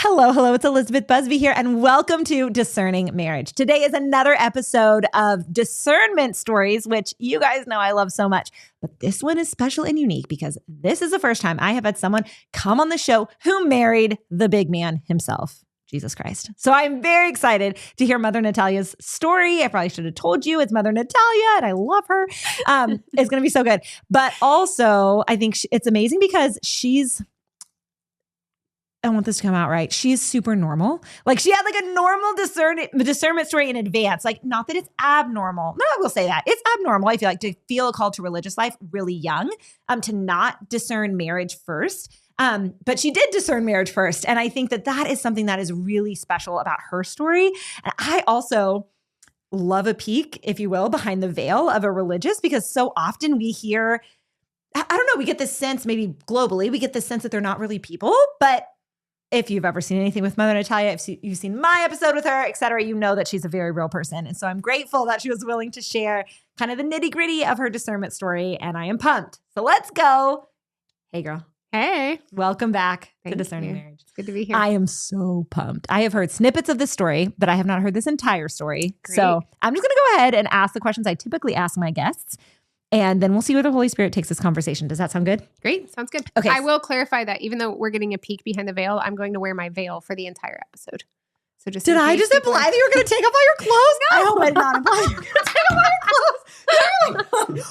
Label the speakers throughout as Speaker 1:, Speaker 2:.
Speaker 1: Hello. It's Elizabeth Busby here, and welcome to Discerning Marriage. Today is another episode of Discernment Stories, which you guys know I love so much. But this one is special and unique because this is the first time I have had someone come on the show who married the big man himself, Jesus Christ. So I'm very excited to hear Mother Natalia's story. I probably should have told you it's Mother Natalia, and I love her. It's going to be so good. But also, I think it's amazing because I want this to come out right. She's super normal. Like she had like a normal discernment story in advance. Like not that it's abnormal. No, I will say that. It's abnormal, I feel like, to feel a call to religious life really young, to not discern marriage first. But she did discern marriage first. And I think that is something that is really special about her story. And I also love a peek, if you will, behind the veil of a religious, because so often we hear, I don't know, we get this sense, maybe globally, we get this sense that they're not really people. But if you've ever seen anything with Mother Natalia, if you've seen my episode with her, et cetera, you know that she's a very real person. And so I'm grateful that she was willing to share kind of the nitty gritty of her discernment story. And I am pumped. So let's go. Hey, girl.
Speaker 2: Hey.
Speaker 1: Welcome back to Discerning Marriage.
Speaker 2: It's good to be here.
Speaker 1: I am so pumped. I have heard snippets of this story, but I have not heard this entire story.
Speaker 2: Great.
Speaker 1: So I'm just going to go ahead and ask the questions I typically ask my guests. And then we'll see where the Holy Spirit takes this conversation. Does that sound good?
Speaker 2: Great. Sounds good.
Speaker 1: Okay.
Speaker 2: I will clarify that even though we're getting a peek behind the veil, I'm going to wear my veil for the entire episode. So just
Speaker 1: Did I just imply that you were going to take off all your clothes? No. I hope I did not imply you were going to take off all your clothes.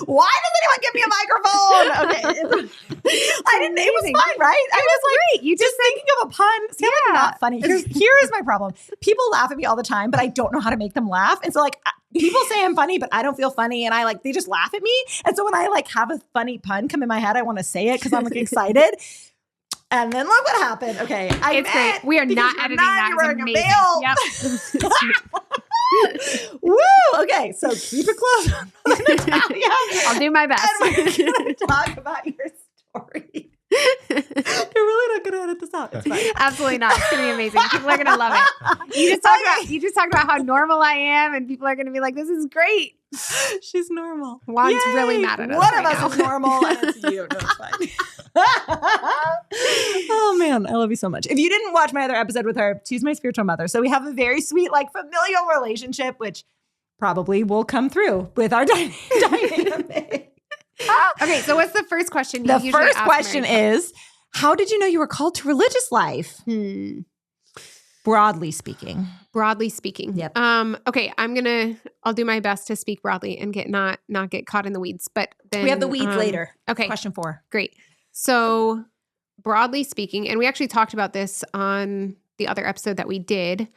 Speaker 1: Why does anyone give me a microphone? Okay. It was fine, right? I was like,
Speaker 2: great. You
Speaker 1: just thinking of a pun. See, I'm not funny. Here is my problem. People laugh at me all the time, but I don't know how to make them laugh. And so like people say I'm funny, but I don't feel funny. And they just laugh at me. And so when I have a funny pun come in my head, I want to say it because I'm excited. And then look what happened. Okay.
Speaker 2: It's great. We are not editing that.
Speaker 1: You're wearing a veil. Yep. Woo. Okay. So keep it close.
Speaker 2: I'll do my best.
Speaker 1: And we're going to talk about your story. You're really not going to edit this out. It's fine.
Speaker 2: Absolutely not. It's going to be amazing. People are going to love it. You just talked about how normal I am, and people are going to be like, this is great.
Speaker 1: She's normal.
Speaker 2: Juan's really mad at us.
Speaker 1: One of us is normal, and it's you. No, it's fine. Oh, man. I love you so much. If you didn't watch my other episode with her, she's my spiritual mother. So we have a very sweet, familial relationship, which probably will come through with our dynamic.
Speaker 2: Okay, so what's the first question?
Speaker 1: The first question is, how did you know you were called to religious life? Broadly speaking.
Speaker 2: Yep. Okay, I'll do my best to speak broadly and not get caught in the weeds. But then
Speaker 1: we have the weeds later.
Speaker 2: Okay.
Speaker 1: Question 4.
Speaker 2: Great. So broadly speaking, and we actually talked about this on the other episode that we did,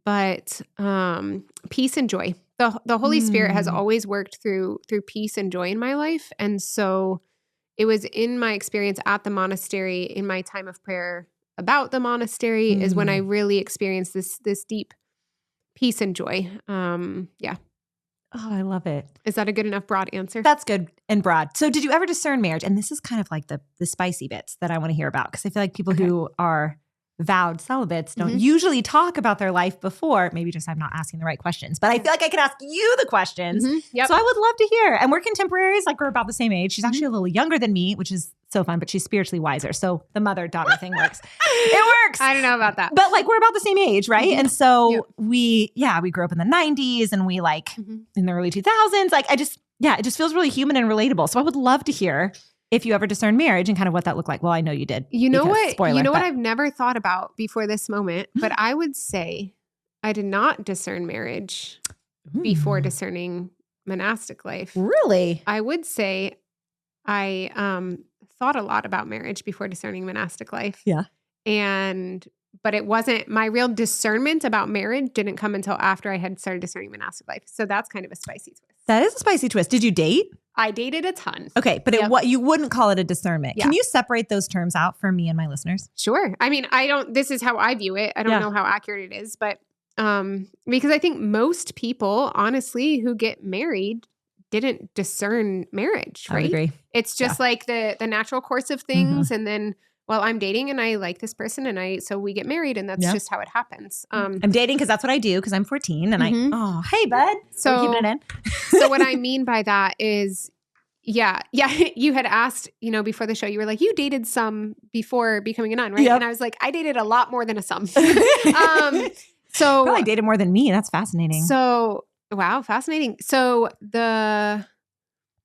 Speaker 2: but peace and joy. The Holy Spirit has always worked through peace and joy in my life. And so it was in my experience at the monastery, in my time of prayer about the monastery, is when I really experienced this deep peace and joy. Yeah.
Speaker 1: Oh, I love it.
Speaker 2: Is that a good enough broad answer?
Speaker 1: That's good and broad. So did you ever discern marriage? And this is kind of like the spicy bits that I want to hear about, because I feel like people who are vowed celibates don't usually talk about their life before. Maybe just I'm not asking the right questions, but I feel like I could ask you the questions.
Speaker 2: Yep.
Speaker 1: So I would love to hear. And we're contemporaries, we're about the same age. She's actually a little younger than me, which is so fun, but she's spiritually wiser. So the mother-daughter thing works. It works.
Speaker 2: I don't know about that.
Speaker 1: But we're about the same age, right? And so we grew up in the 90s and we in the early 2000s. It just feels really human and relatable. So I would love to hear if you ever discerned marriage and kind of what that looked like. Well, I know you did.
Speaker 2: You know what? What I've never thought about before this moment, but I would say I did not discern marriage before discerning monastic life.
Speaker 1: Really?
Speaker 2: I would say I thought a lot about marriage before discerning monastic life.
Speaker 1: Yeah.
Speaker 2: But it wasn't, my real discernment about marriage didn't come until after I had started discerning monastic life. So that's kind of a spicy twist.
Speaker 1: That is a spicy twist. Did you date?
Speaker 2: I dated a ton.
Speaker 1: Okay, but what you wouldn't call it a discernment.
Speaker 2: Yeah.
Speaker 1: Can you separate those terms out for me and my listeners?
Speaker 2: Sure. I mean, this is how I view it. I don't know how accurate it is, but because I think most people, honestly, who get married didn't discern marriage, right?
Speaker 1: I agree.
Speaker 2: It's just like the natural course of things. And then, well, I'm dating and I like this person and so we get married and that's just how it happens.
Speaker 1: I'm dating because that's what I do because I'm 14 and hey, bud.
Speaker 2: So,
Speaker 1: we're keeping it in.
Speaker 2: So what I mean by that is Yeah. You had asked, before the show, you were like, you dated some before becoming a nun, right?
Speaker 1: Yep.
Speaker 2: And I was like, I dated a lot more than a some.
Speaker 1: So probably dated more than me. That's fascinating.
Speaker 2: So, wow, fascinating.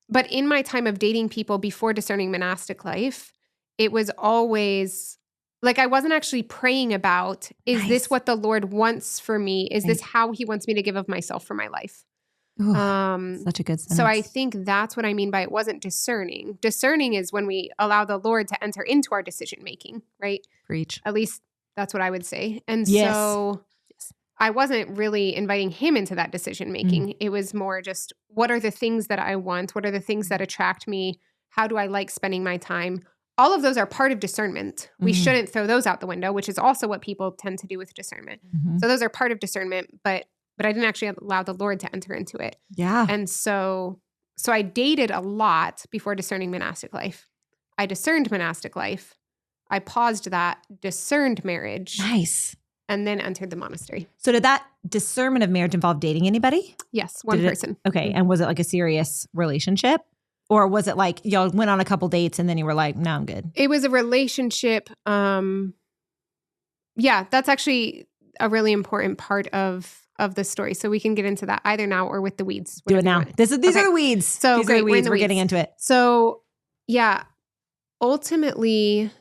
Speaker 2: But in my time of dating people before discerning monastic life, it was always like, I wasn't actually praying about, is
Speaker 1: Nice.
Speaker 2: this what the Lord wants for me? Is this how he wants me to give of myself for my life?
Speaker 1: Ooh, such a good sentence.
Speaker 2: So I think that's what I mean by it wasn't discerning. Discerning is when we allow the Lord to enter into our decision-making, right?
Speaker 1: Preach.
Speaker 2: At least that's what I would say. And
Speaker 1: Yes.
Speaker 2: so I wasn't really inviting him into that decision-making. It was more just, what are the things that I want? What are the things that attract me? How do I like spending my time? All of those are part of discernment. We shouldn't throw those out the window, which is also what people tend to do with discernment. So those are part of discernment, but I didn't actually allow the Lord to enter into it.
Speaker 1: Yeah.
Speaker 2: And so I dated a lot before discerning monastic life. I discerned monastic life. I paused that, discerned marriage.
Speaker 1: Nice.
Speaker 2: And then entered the monastery.
Speaker 1: So did that discernment of marriage involve dating anybody?
Speaker 2: Yes, one person.
Speaker 1: Okay. And was it like a serious relationship? Or was it like y'all went on a couple dates and then you were like, no, I'm good?
Speaker 2: It was a relationship. Yeah, that's actually a really important part of the story. So we can get into that either now or with the weeds.
Speaker 1: Do it now. These are the weeds.
Speaker 2: So
Speaker 1: these
Speaker 2: great.
Speaker 1: are the weeds. We're getting into it.
Speaker 2: So yeah, ultimately,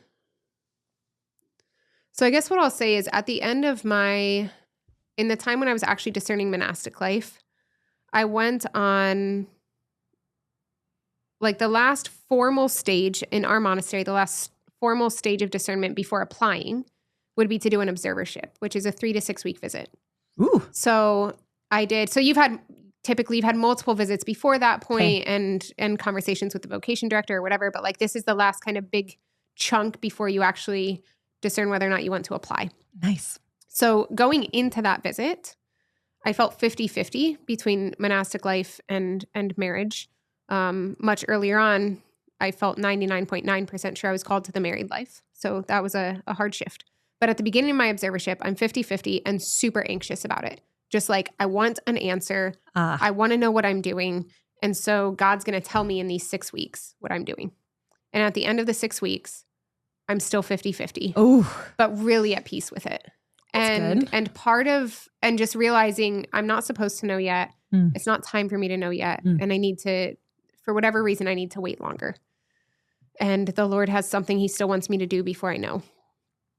Speaker 2: so I guess what I'll say is at the end of in the time when I was actually discerning monastic life, I went on like the last formal stage in our monastery, the last formal stage of discernment before applying would be to do an observership, which is a 3 to 6 week visit.
Speaker 1: Ooh.
Speaker 2: So I did. So you've had multiple visits before that point and conversations with the vocation director or whatever, but like this is the last kind of big chunk before you actually discern whether or not you want to apply.
Speaker 1: Nice.
Speaker 2: So going into that visit, I felt 50-50 between monastic life and marriage. Much earlier on, I felt 99.9% sure I was called to the married life. So that was a hard shift. But at the beginning of my observership, I'm 50-50 and super anxious about it. Just like, I want an answer. I want to know what I'm doing. And so God's going to tell me in these 6 weeks what I'm doing. And at the end of the 6 weeks, I'm still 50-50.
Speaker 1: Oh,
Speaker 2: but really at peace with it. And just realizing I'm not supposed to know yet. It's not time for me to know yet. And I need to, for whatever reason, I need to wait longer. And the Lord has something he still wants me to do before I know.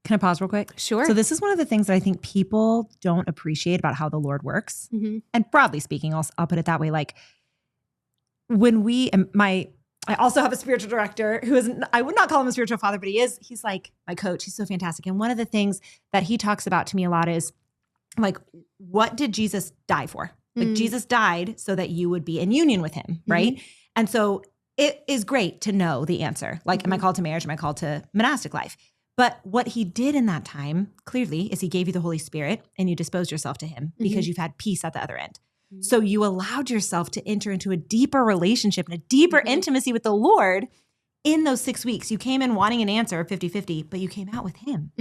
Speaker 1: Can I pause real quick?
Speaker 2: Sure.
Speaker 1: So this is one of the things that I think people don't appreciate about how the Lord works. And broadly speaking, I'll put it that way. Like when I also have a spiritual director who is, I would not call him a spiritual father, but he's like my coach. He's so fantastic. And one of the things that he talks about to me a lot is like, what did Jesus die for? Like Jesus died so that you would be in union with him, right? And so it is great to know the answer. Like, am I called to marriage? Am I called to monastic life? But what he did in that time, clearly, is he gave you the Holy Spirit and you disposed yourself to him because you've had peace at the other end. So you allowed yourself to enter into a deeper relationship and a deeper intimacy with the Lord in those 6 weeks. You came in wanting an answer 50-50, but you came out with him.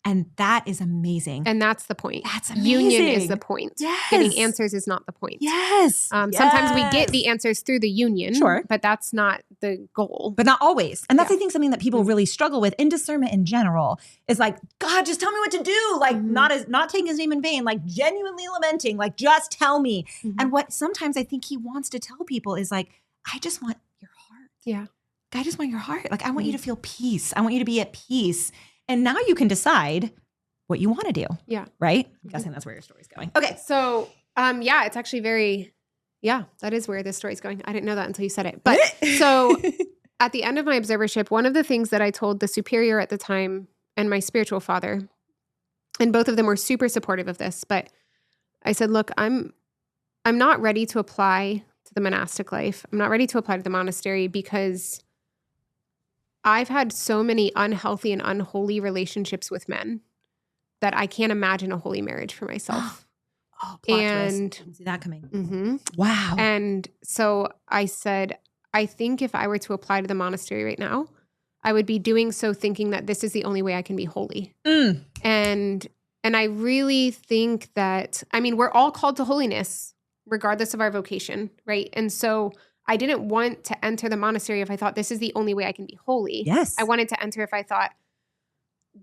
Speaker 1: And that is amazing.
Speaker 2: And that's the point.
Speaker 1: That's amazing.
Speaker 2: Union is the point.
Speaker 1: Yes.
Speaker 2: Getting answers is not the point.
Speaker 1: Yes.
Speaker 2: Sometimes we get the answers through the union,
Speaker 1: Sure,
Speaker 2: but that's not the goal.
Speaker 1: But not always. And that's, I think, something that people really struggle with in discernment in general is like, God, just tell me what to do. Like not taking his name in vain, like genuinely lamenting, like just tell me. And what sometimes I think he wants to tell people is like, I just want your heart.
Speaker 2: Yeah.
Speaker 1: I just want your heart. Like, I want you to feel peace. I want you to be at peace. And now you can decide what you want to do.
Speaker 2: Yeah.
Speaker 1: Right? I'm guessing that's where your story's going. Okay.
Speaker 2: So, it's actually that is where this story's going. I didn't know that until you said it. But so at the end of my observership, one of the things that I told the superior at the time and my spiritual father, and both of them were super supportive of this, but I said, look, I'm not ready to apply to the monastic life. I'm not ready to apply to the monastery because I've had so many unhealthy and unholy relationships with men that I can't imagine a holy marriage for myself.
Speaker 1: Plot twist. Didn't see that coming. Wow. And
Speaker 2: so I said, I think if I were to apply to the monastery right now, I would be doing so thinking that this is the only way I can be holy. And I really think that, we're all called to holiness regardless of our vocation, right? And so I didn't want to enter the monastery if I thought this is the only way I can be holy.
Speaker 1: Yes.
Speaker 2: I wanted to enter if I thought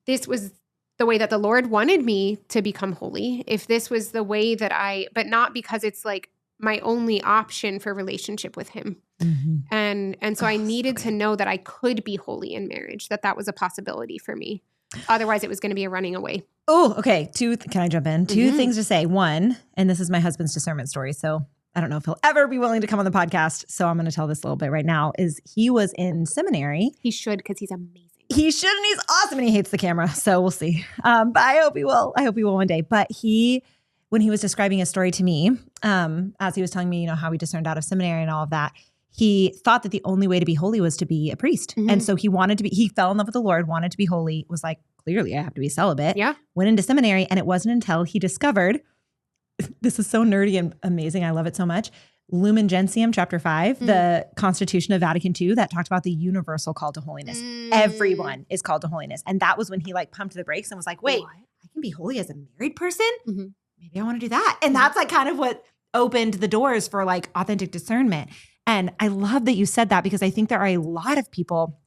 Speaker 2: this was the way that the Lord wanted me to become holy. If this was the way that but not because it's like my only option for relationship with him.
Speaker 1: Mm-hmm.
Speaker 2: And so I needed to know that I could be holy in marriage, that was a possibility for me. Otherwise it was going to be a running away.
Speaker 1: Oh, okay. Can I jump in? Two things to say. One, and this is my husband's discernment story. So I don't know if he'll ever be willing to come on the podcast. So I'm going to tell this a little bit right now, is he was in seminary.
Speaker 2: He should, because he's amazing.
Speaker 1: He should, and he's awesome, and he hates the camera. So we'll see. But I hope he will. I hope he will one day. But when he was describing his story to me, as he was telling me, how he discerned out of seminary and all of that, he thought that the only way to be holy was to be a priest. Mm-hmm. And so he fell in love with the Lord, wanted to be holy, was like, clearly I have to be celibate.
Speaker 2: Yeah.
Speaker 1: Went into seminary, and it wasn't until he discovered, this is so nerdy and amazing, I love it so much, Lumen Gentium, chapter 5, the Constitution of Vatican II, that talked about the universal call to holiness. Everyone is called to holiness. And that was when he pumped the brakes and was like, wait, I can be holy as a married person? Mm-hmm. Maybe I want to do that. And that's kind of what opened the doors for authentic discernment. And I love that you said that, because I think there are a lot of people,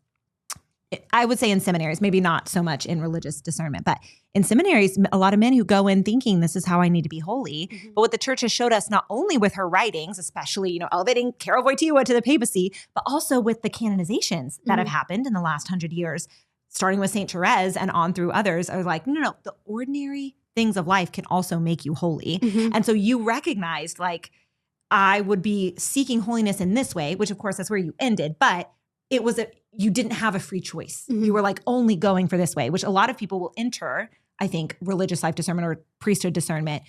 Speaker 1: I would say in seminaries, maybe not so much in religious discernment, but in seminaries, a lot of men who go in thinking this is how I need to be holy. Mm-hmm. But what the church has showed us, not only with her writings, especially, elevating Carol Wojtyła to the papacy, but also with the canonizations that have happened in the last 100 years, starting with St. Therese and on through others, are like, no, the ordinary things of life can also make you holy. Mm-hmm. And so you recognized, I would be seeking holiness in this way, which of course that's where you ended, but it was you didn't have a free choice. Mm-hmm. You were only going for this way, which a lot of people will enter, I think, religious life discernment or priesthood discernment,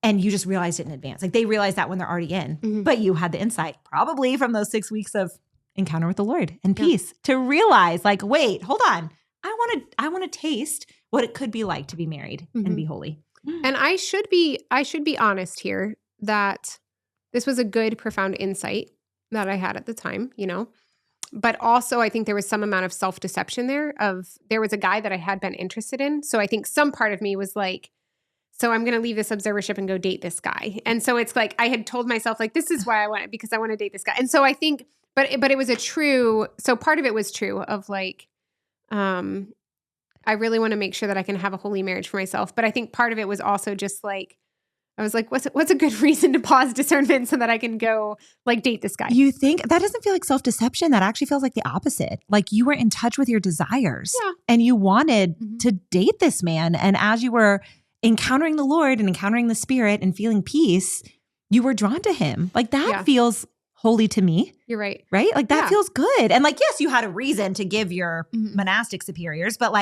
Speaker 1: and you just realized it in advance. They realize that when they're already in, but you had the insight probably from those 6 weeks of encounter with the Lord and peace to realize wait, hold on. I want to taste what it could be like to be married and be holy.
Speaker 2: And I should be honest here that this was a good, profound insight that I had at the time, But also I think there was some amount of self-deception there was a guy that I had been interested in. So I think some part of me was so I'm going to leave this observership and go date this guy. And so it's I had told myself this is why I want it, because I want to date this guy. And so I think, but it was so part of it was true of I really want to make sure that I can have a holy marriage for myself. But I think part of it was also just I was what's a good reason to pause discernment so that I can go date this guy?
Speaker 1: You think that doesn't feel like self-deception? That actually feels like the opposite. You were in touch with your desires and you wanted to date this man. And as you were encountering the Lord and encountering the Spirit and feeling peace, you were drawn to him. That feels holy to me.
Speaker 2: You're right.
Speaker 1: Right? That feels good. And yes, you had a reason to give your monastic superiors, but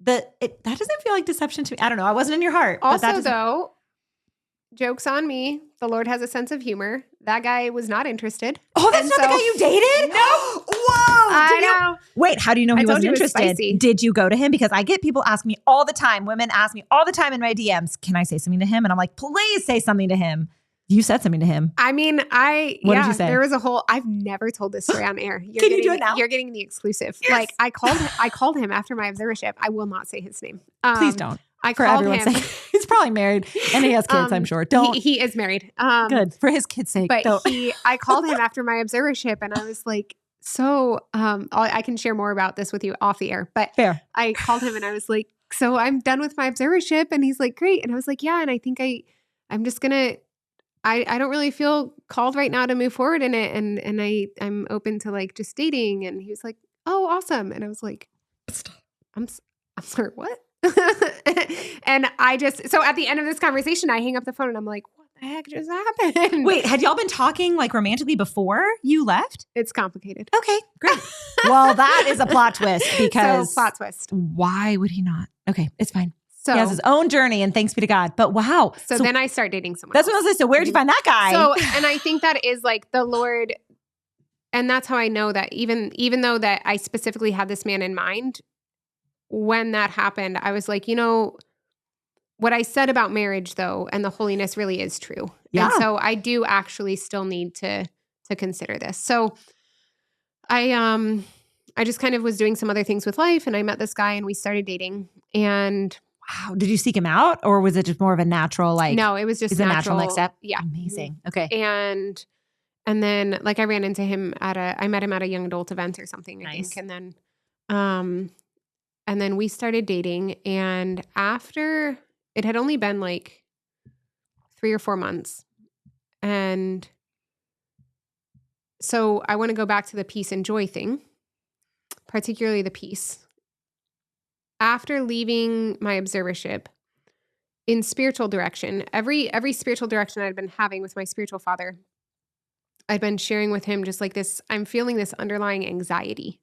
Speaker 1: that doesn't feel like deception to me. I don't know. I wasn't in your heart.
Speaker 2: Also though, joke's on me. The Lord has a sense of humor. That guy was not interested.
Speaker 1: Oh, that's not the guy you dated?
Speaker 2: No.
Speaker 1: Whoa.
Speaker 2: I know.
Speaker 1: Wait, how do you know he wasn't interested? Did you go to him? Because I get people ask me all the time. Women ask me all the time in my DMs, can I say something to him? And I'm like, please say something to him. You said something to him.
Speaker 2: I mean, what did you say? There was I've never told this story on air.
Speaker 1: Can you do it now?
Speaker 2: You're getting the exclusive.
Speaker 1: Yes.
Speaker 2: I called him after my observership. I will not say his name.
Speaker 1: Please don't.
Speaker 2: I called him.
Speaker 1: He's probably married and he has kids, I'm sure. Don't.
Speaker 2: He is married.
Speaker 1: Good. For his kids' sake.
Speaker 2: But I called him after my observership and I was I can share more about this with you off the air. But
Speaker 1: fair.
Speaker 2: I called him and I was so I'm done with my observership. And he's great. And I was yeah. And I think I'm just going to, I don't really feel called right now to move forward in it. And I'm open to just dating. And he was oh, awesome. And I was I'm sorry, what? And so at the end of this conversation, I hang up the phone and I'm what the heck just happened?
Speaker 1: Wait, had y'all been talking romantically before you left?
Speaker 2: It's complicated.
Speaker 1: Okay, great. Well, that is a plot twist because
Speaker 2: plot twist.
Speaker 1: Why would he not? Okay, it's fine.
Speaker 2: So
Speaker 1: he has his own journey and thanks be to God. But wow.
Speaker 2: So then I start dating someone
Speaker 1: else.
Speaker 2: That's
Speaker 1: what I was saying. So where'd you find that guy?
Speaker 2: So, and I think that is the Lord. And that's how I know that even though that I specifically had this man in mind, when that happened, I was what I said about marriage though, and the holiness really is true. Yeah. And so I do actually still need to consider this. So I just kind of was doing some other things with life and I met this guy and we started dating and
Speaker 1: wow. Did you seek him out or was it just more of a natural
Speaker 2: No, it was just
Speaker 1: a natural next step?
Speaker 2: Yeah.
Speaker 1: Amazing. Okay.
Speaker 2: And And then like I ran into him I met him at a young adult event or something, I
Speaker 1: Nice.
Speaker 2: think. And then we started dating. And after it had only been like 3 or 4 months. And so I want to go back to the peace and joy thing, particularly the peace. After leaving my observership in spiritual direction, every spiritual direction I'd been having with my spiritual father, I'd been sharing with him just like this, I'm feeling this underlying anxiety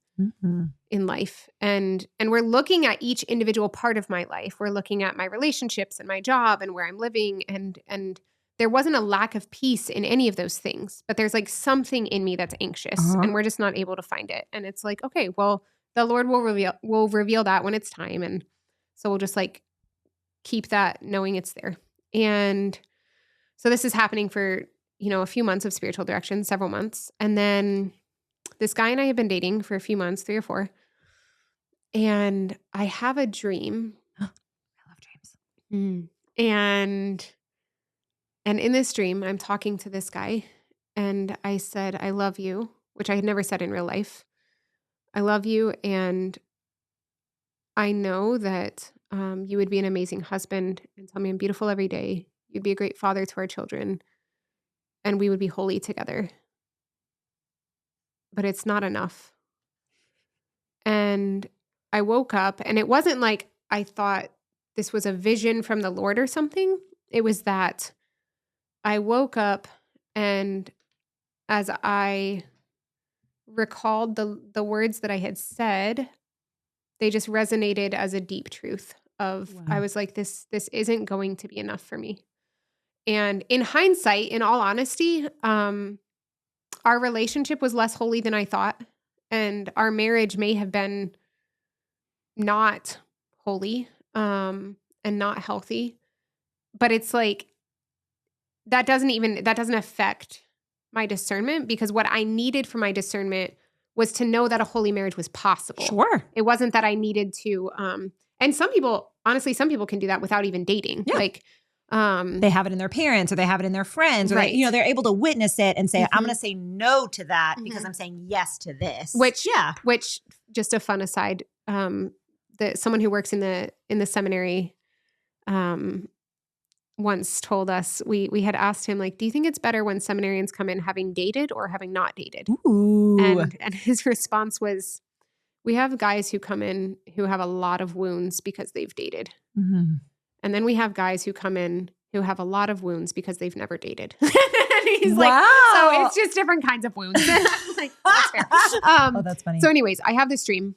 Speaker 2: in life. And we're looking at each individual part of my life. We're looking at my relationships and my job and where I'm living. And there wasn't a lack of peace in any of those things, but there's like something in me that's anxious and we're just not able to find it. And it's like, okay, well, the Lord will reveal that when it's time. And so we'll just like keep that knowing it's there. And so this is happening for, a few months of spiritual direction, several months. And then this guy and I have been dating for a few months, 3 or 4. And I have a dream.
Speaker 1: I love dreams.
Speaker 2: And in this dream, I'm talking to this guy and I said, I love you, which I had never said in real life. I love you. And I know that you would be an amazing husband and tell me I'm beautiful every day. You'd be a great father to our children and we would be holy together. But it's not enough. And I woke up and it wasn't like I thought this was a vision from the Lord or something. It was that I woke up and as I recalled the words that I had said, they just resonated as a deep truth of,
Speaker 1: Wow.
Speaker 2: I was like, this isn't going to be enough for me. And in hindsight, in all honesty, our relationship was less holy than I thought. And our marriage may have been not holy and not healthy. But it's like, that doesn't affect my discernment because what I needed for my discernment was to know that a holy marriage was possible.
Speaker 1: Sure.
Speaker 2: It wasn't that I needed to, and some people can do that without even dating.
Speaker 1: Yeah.
Speaker 2: Like,
Speaker 1: they have it in their parents or they have it in their friends or
Speaker 2: Right.
Speaker 1: they're able to witness it and say, I'm going to say no to that because I'm saying yes to this.
Speaker 2: Which just a fun aside, someone who works in the seminary, once told us, we had asked him, like, do you think it's better when seminarians come in having dated or having not dated?
Speaker 1: Ooh.
Speaker 2: And his response was, we have guys who come in who have a lot of wounds because they've dated.
Speaker 1: Mm-hmm.
Speaker 2: And then we have guys who come in who have a lot of wounds because they've never dated. And he's
Speaker 1: Wow.
Speaker 2: like, so it's just different kinds of wounds. Like, that's fair.
Speaker 1: Oh, that's funny.
Speaker 2: So anyways, I have this dream.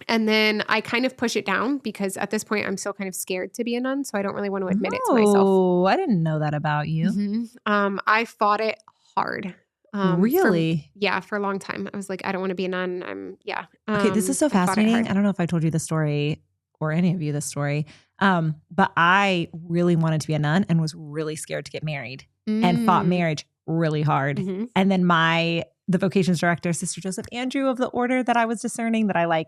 Speaker 2: And then I kind of push it down because at this point I'm still kind of scared to be a nun. So I don't really want to admit it to myself.
Speaker 1: Oh, I didn't know that about you.
Speaker 2: I fought it hard.
Speaker 1: Really?
Speaker 2: For a long time. I was like, I don't want to be a nun.
Speaker 1: Okay, this is so fascinating. I don't know if I told you the story or any of you this story, but I really wanted to be a nun and was really scared to get married and fought marriage really hard. And then the vocations director, Sister Joseph Andrew of the order that I was discerning, that I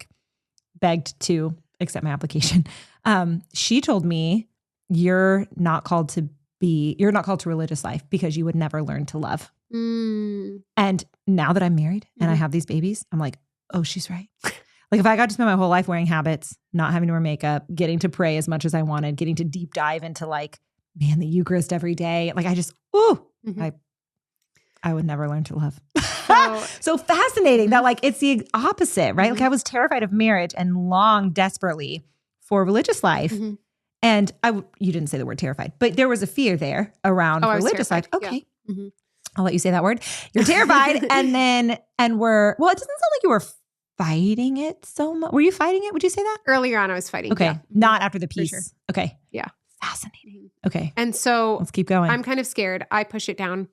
Speaker 1: begged to accept my application. She told me, you're not called to religious life because you would never learn to love. And now that I'm married and I have these babies, I'm like, oh, she's right. If I got to spend my whole life wearing habits, not having to wear makeup, getting to pray as much as I wanted, getting to deep dive into the Eucharist every day. I would never learn to love. So fascinating that it's the opposite, right? I was terrified of marriage and longed desperately for religious life. And you didn't say the word terrified, but there was a fear there around religious life. Okay. Yeah. I'll let you say that word. You're terrified. It doesn't sound like you were fighting it so much. Were you fighting it? Would you say that?
Speaker 2: Earlier on, I was fighting.
Speaker 1: Okay.
Speaker 2: Yeah.
Speaker 1: Not after the peace.
Speaker 2: Sure.
Speaker 1: Okay.
Speaker 2: Yeah.
Speaker 1: Fascinating. Okay.
Speaker 2: And so
Speaker 1: let's keep going.
Speaker 2: I'm kind of scared. I push it down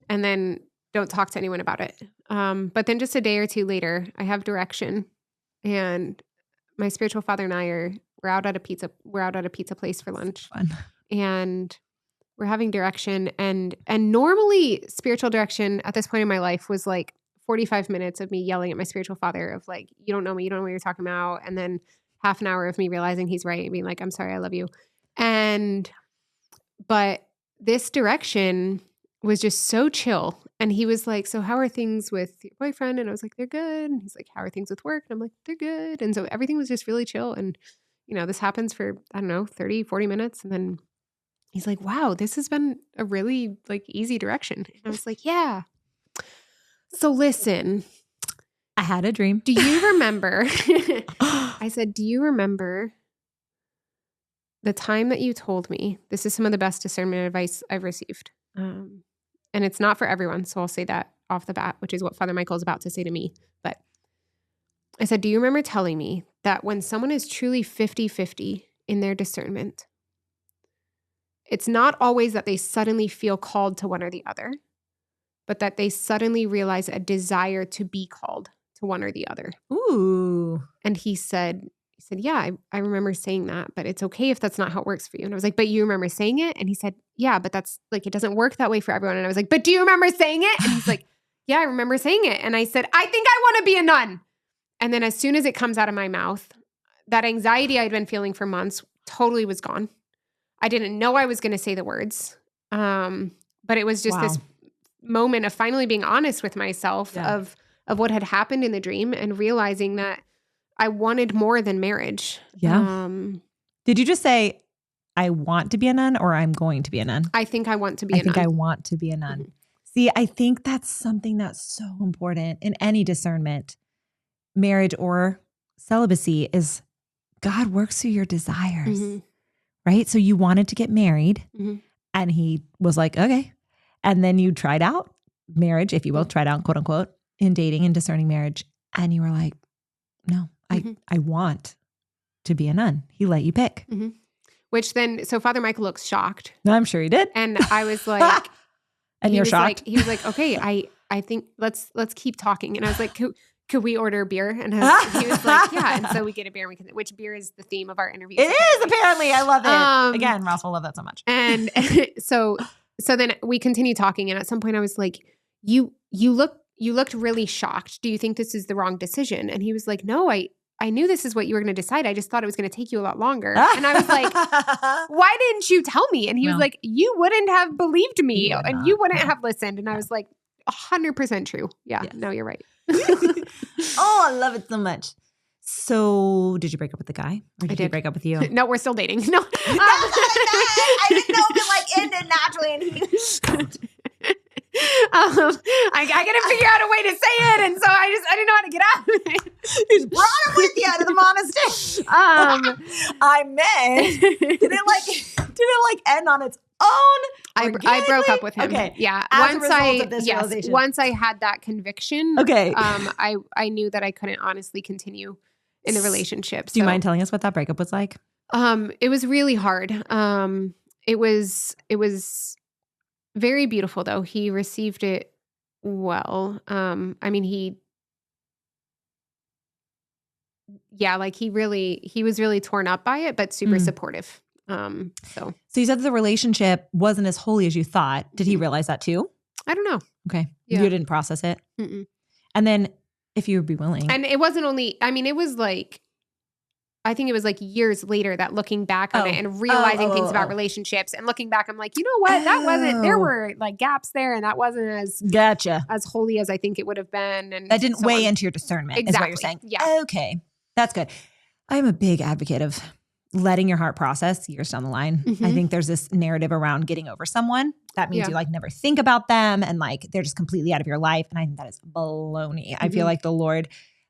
Speaker 2: and then don't talk to anyone about it. But then just a day or two later, I have direction and my spiritual father and I we're out at a pizza place for lunch.
Speaker 1: Fun. And
Speaker 2: we're having direction and normally spiritual direction at this point in my life was 45 minutes of me yelling at my spiritual father of you don't know me, you don't know what you're talking about. And then half an hour of me realizing he's right and being like, I'm sorry, I love you. But this direction was just so chill And he was like, so how are things with your boyfriend? And I was like, they're good. And he's like, how are things with work? And I'm like, they're good. And so everything was just really chill. And, this happens for, I don't know, 30, 40 minutes. And then he's like, wow, this has been a really like easy direction. And I was like, yeah. So listen,
Speaker 1: I had a dream.
Speaker 2: do you remember? I said, do you remember the time that you told me, this is some of the best discernment advice I've received. And it's not for everyone. So I'll say that off the bat, which is what Father Michael is about to say to me. But I said, do you remember telling me that when someone is truly 50-50 in their discernment, it's not always that they suddenly feel called to one or the other, but that they suddenly realize a desire to be called to one or the other.
Speaker 1: Ooh.
Speaker 2: And he said, yeah, I remember saying that, but it's okay if that's not how it works for you. And I was like, but you remember saying it? And he said, yeah, but that's like, it doesn't work that way for everyone. And I was like, but do you remember saying it? And he's like, yeah, I remember saying it. And I said, I think I want to be a nun. And then as soon as it comes out of my mouth, that anxiety I'd been feeling for months totally was gone. I didn't know I was going to say the words. But it was just this moment of finally being honest with myself of what had happened in the dream and realizing that I wanted more than marriage.
Speaker 1: Yeah. Did you just say, I want to be a nun or I'm going to be a nun?
Speaker 2: I think I want to be a nun.
Speaker 1: I think I want to be a nun. Mm-hmm. See, I think that's something that's so important in any discernment, marriage or celibacy, is God works through your desires, right? So you wanted to get married and he was like, okay. And then you tried out marriage, if you will, tried out, quote unquote, in dating and discerning marriage. And you were like, no, I want to be a nun. He let you pick.
Speaker 2: Which then, so Father Michael looks shocked.
Speaker 1: No, I'm sure he did.
Speaker 2: And I was like,
Speaker 1: and you're shocked?
Speaker 2: He was like, okay, I think let's keep talking. And I was like, could we order beer? And he was like, yeah. And so we get a beer. Which beer is the theme of our interview.
Speaker 1: It is, apparently. I love it. Again, Ross will love that so much.
Speaker 2: And so then we continue talking. And at some point I was like, you looked really shocked. Do you think this is the wrong decision? And he was like, no, I knew this is what you were going to decide. I just thought it was going to take you a lot longer. And I was like, why didn't you tell me? And he was like, you wouldn't have believed me and you wouldn't have listened. And I was like, 100% true. Yeah, yes. No, you're right.
Speaker 1: Oh, I love it so much. So did you break up with the guy? Or did he break up with you?
Speaker 2: No, we're still dating. No.
Speaker 1: I didn't know if it like ended naturally. And he...
Speaker 2: I gotta figure out a way to say it, and so I didn't know how to get out of it.
Speaker 1: You just brought him with you to the monastery. I meant, did it end on its own?
Speaker 2: I broke up with him.
Speaker 1: Okay,
Speaker 2: yeah.
Speaker 1: As a result of this realization.
Speaker 2: Once I had that conviction,
Speaker 1: okay,
Speaker 2: I knew that I couldn't honestly continue in the relationship.
Speaker 1: Do you mind telling us what that breakup was like?
Speaker 2: It was really hard. It was very beautiful, though. He received it well. I mean, he was really torn up by it, but super supportive. So
Speaker 1: you said the relationship wasn't as holy as you thought. Did he realize that too?
Speaker 2: I don't know.
Speaker 1: Okay.
Speaker 2: Yeah.
Speaker 1: You didn't process it.
Speaker 2: Mm-mm.
Speaker 1: And then if you would be willing.
Speaker 2: And it wasn't only, I mean, it was like, I think it was like years later that looking back on it and realizing things about relationships and looking back, I'm like, you know what? That wasn't, there were like gaps there and that wasn't as holy as I think it would have been. And
Speaker 1: that didn't weigh into your discernment is what you're saying.
Speaker 2: Yeah.
Speaker 1: Okay. That's good. I'm a big advocate of letting your heart process years down the line. I think there's this narrative around getting over someone. That means you like never think about them and like they're just completely out of your life. And I think that is baloney. I feel like the Lord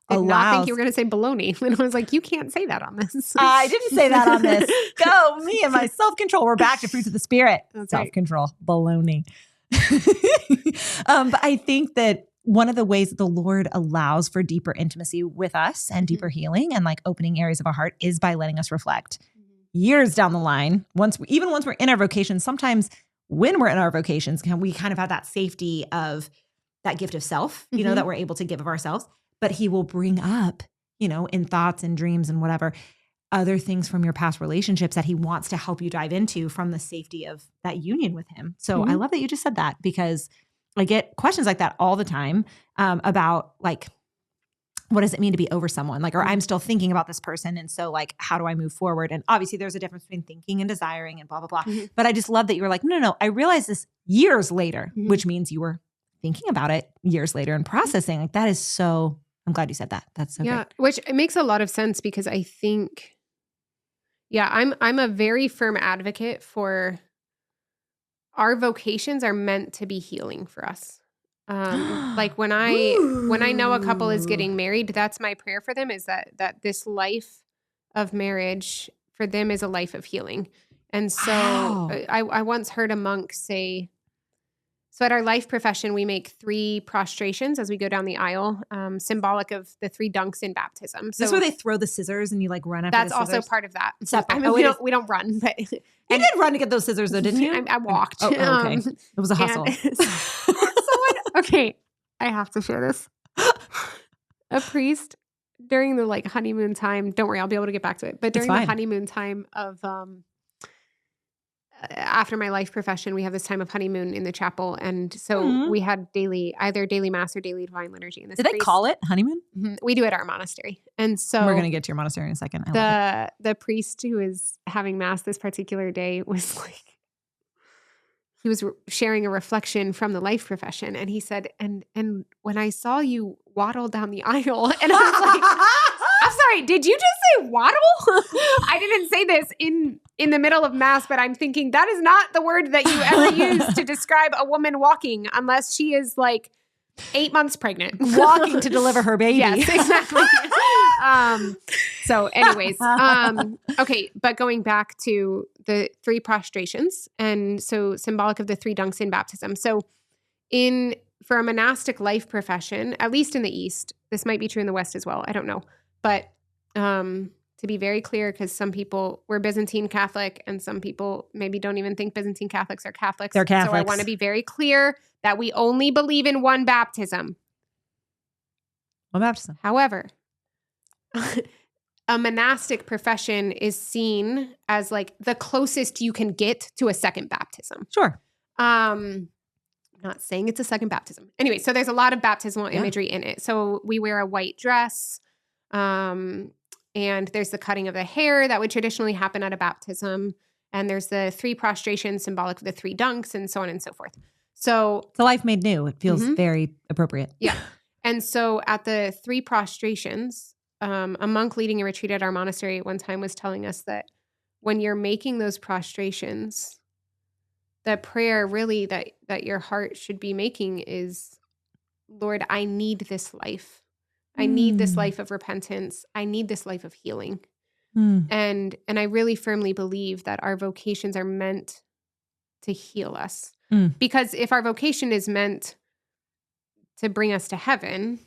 Speaker 2: did not think you were going to say baloney. And I was like, you can't say that on this.
Speaker 1: I didn't say that on this. Go, me and my self-control. We're back to fruits of the spirit.
Speaker 2: That's
Speaker 1: self-control. Right. Baloney. But I think that one of the ways that the Lord allows for deeper intimacy with us and deeper healing and like opening areas of our heart is by letting us reflect years down the line. Once we're in our vocations, sometimes when we're in our vocations, we kind of have that safety of that gift of self, you know, that we're able to give of ourselves. But he will bring up, you know, in thoughts and dreams and whatever, other things from your past relationships that he wants to help you dive into from the safety of that union with him. So I love that you just said that because I get questions like that all the time about like, what does it mean to be over someone? Like, or I'm still thinking about this person. And so like, how do I move forward? And obviously there's a difference between thinking and desiring and blah, blah, blah. But I just love that you were like, no, I realized this years later, which means you were thinking about it years later and processing. Like that is so, I'm glad you said that. That's so great.
Speaker 2: Which it makes a lot of sense because I think, I'm a very firm advocate for our vocations are meant to be healing for us. Like when I know a couple is getting married, that's my prayer for them is that this life of marriage for them is a life of healing. And so I once heard a monk say, so at our life profession, we make 3 prostrations as we go down the aisle, symbolic of the 3 dunks in baptism. So
Speaker 1: this is where they throw the scissors and you like run after
Speaker 2: that's
Speaker 1: the scissors?
Speaker 2: also part of that.
Speaker 1: Separate.
Speaker 2: I mean, we don't run, but
Speaker 1: you did run to get those scissors though, didn't you?
Speaker 2: I walked.
Speaker 1: Oh, okay. It was a hustle.
Speaker 2: Okay, I have to share this. A priest during the like honeymoon time, don't worry, I'll be able to get back to it. But during the honeymoon time of after my life profession, we have this time of honeymoon in the chapel. And so we had either daily mass or daily divine liturgy. And this
Speaker 1: Did they call it honeymoon?
Speaker 2: We do it at our monastery. And so
Speaker 1: we're going to get to your monastery in a second.
Speaker 2: The priest who was having mass this particular day was like, he was sharing a reflection from the life profession. And he said, and when I saw you waddle down the aisle, and I was like, I'm sorry, did you just say waddle? I didn't say this in the middle of mass, but I'm thinking that is not the word that you ever use to describe a woman walking unless she is like 8 months pregnant.
Speaker 1: Walking to deliver her baby.
Speaker 2: Yes, exactly. So anyways, okay, but going back to the 3 prostrations, and so symbolic of the 3 dunks in baptism. So for a monastic life profession, at least in the East, this might be true in the West as well, I don't know. But to be very clear, because some people were Byzantine Catholic and some people maybe don't even think Byzantine Catholics are Catholics.
Speaker 1: They're Catholics.
Speaker 2: So I want to be very clear that we only believe in one baptism.
Speaker 1: One baptism.
Speaker 2: However, a monastic profession is seen as like the closest you can get to a second baptism.
Speaker 1: Sure.
Speaker 2: I'm not saying it's a second baptism. Anyway, so there's a lot of baptismal imagery in it. So we wear a white dress, and there's the cutting of the hair that would traditionally happen at a baptism. And there's the 3 prostrations symbolic of the 3 dunks and so on and so forth. So
Speaker 1: it's a life made new. It feels very appropriate.
Speaker 2: Yeah. And so at the 3 prostrations, a monk leading a retreat at our monastery at one time was telling us that when you're making those prostrations, the prayer really that your heart should be making is, Lord, I need this life. I need this life of repentance. I need this life of healing. And I really firmly believe that our vocations are meant to heal us. Because if our vocation is meant to bring us to heaven,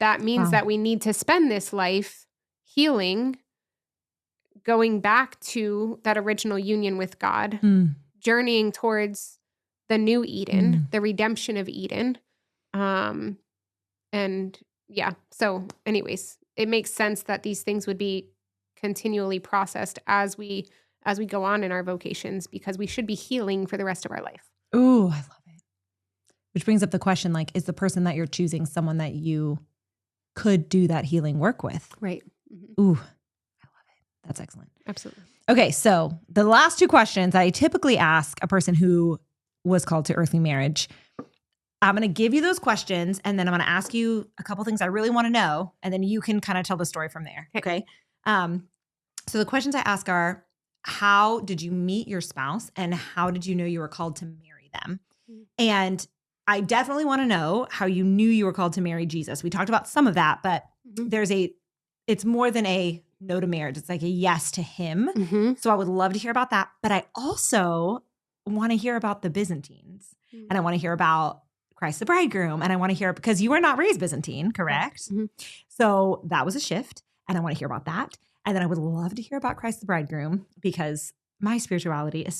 Speaker 2: that means that we need to spend this life healing, going back to that original union with God, journeying towards the new Eden, the redemption of Eden. And yeah, so anyways, it makes sense that these things would be continually processed as we go on in our vocations, because we should be healing for the rest of our life.
Speaker 1: Ooh, I love it. Which brings up the question, like, is the person that you're choosing someone that you could do that healing work with?
Speaker 2: Right.
Speaker 1: Ooh, I love it. That's excellent.
Speaker 2: Absolutely.
Speaker 1: Okay, so the last 2 questions I typically ask a person who was called to earthly marriage. I'm going to give you those questions, and then I'm going to ask you a couple things I really want to know, and then you can kind of tell the story from there. Okay. So the questions I ask are, how did you meet your spouse, and how did you know you were called to marry them? And I definitely want to know how you knew you were called to marry Jesus. We talked about some of that, but it's more than a no to marriage. It's like a yes to him. So I would love to hear about that. But I also want to hear about the Byzantines, and I want to hear about Christ the Bridegroom. And I want to hear, because you were not raised Byzantine, correct? So that was a shift, and I want to hear about that. And then I would love to hear about Christ the Bridegroom, because my spirituality is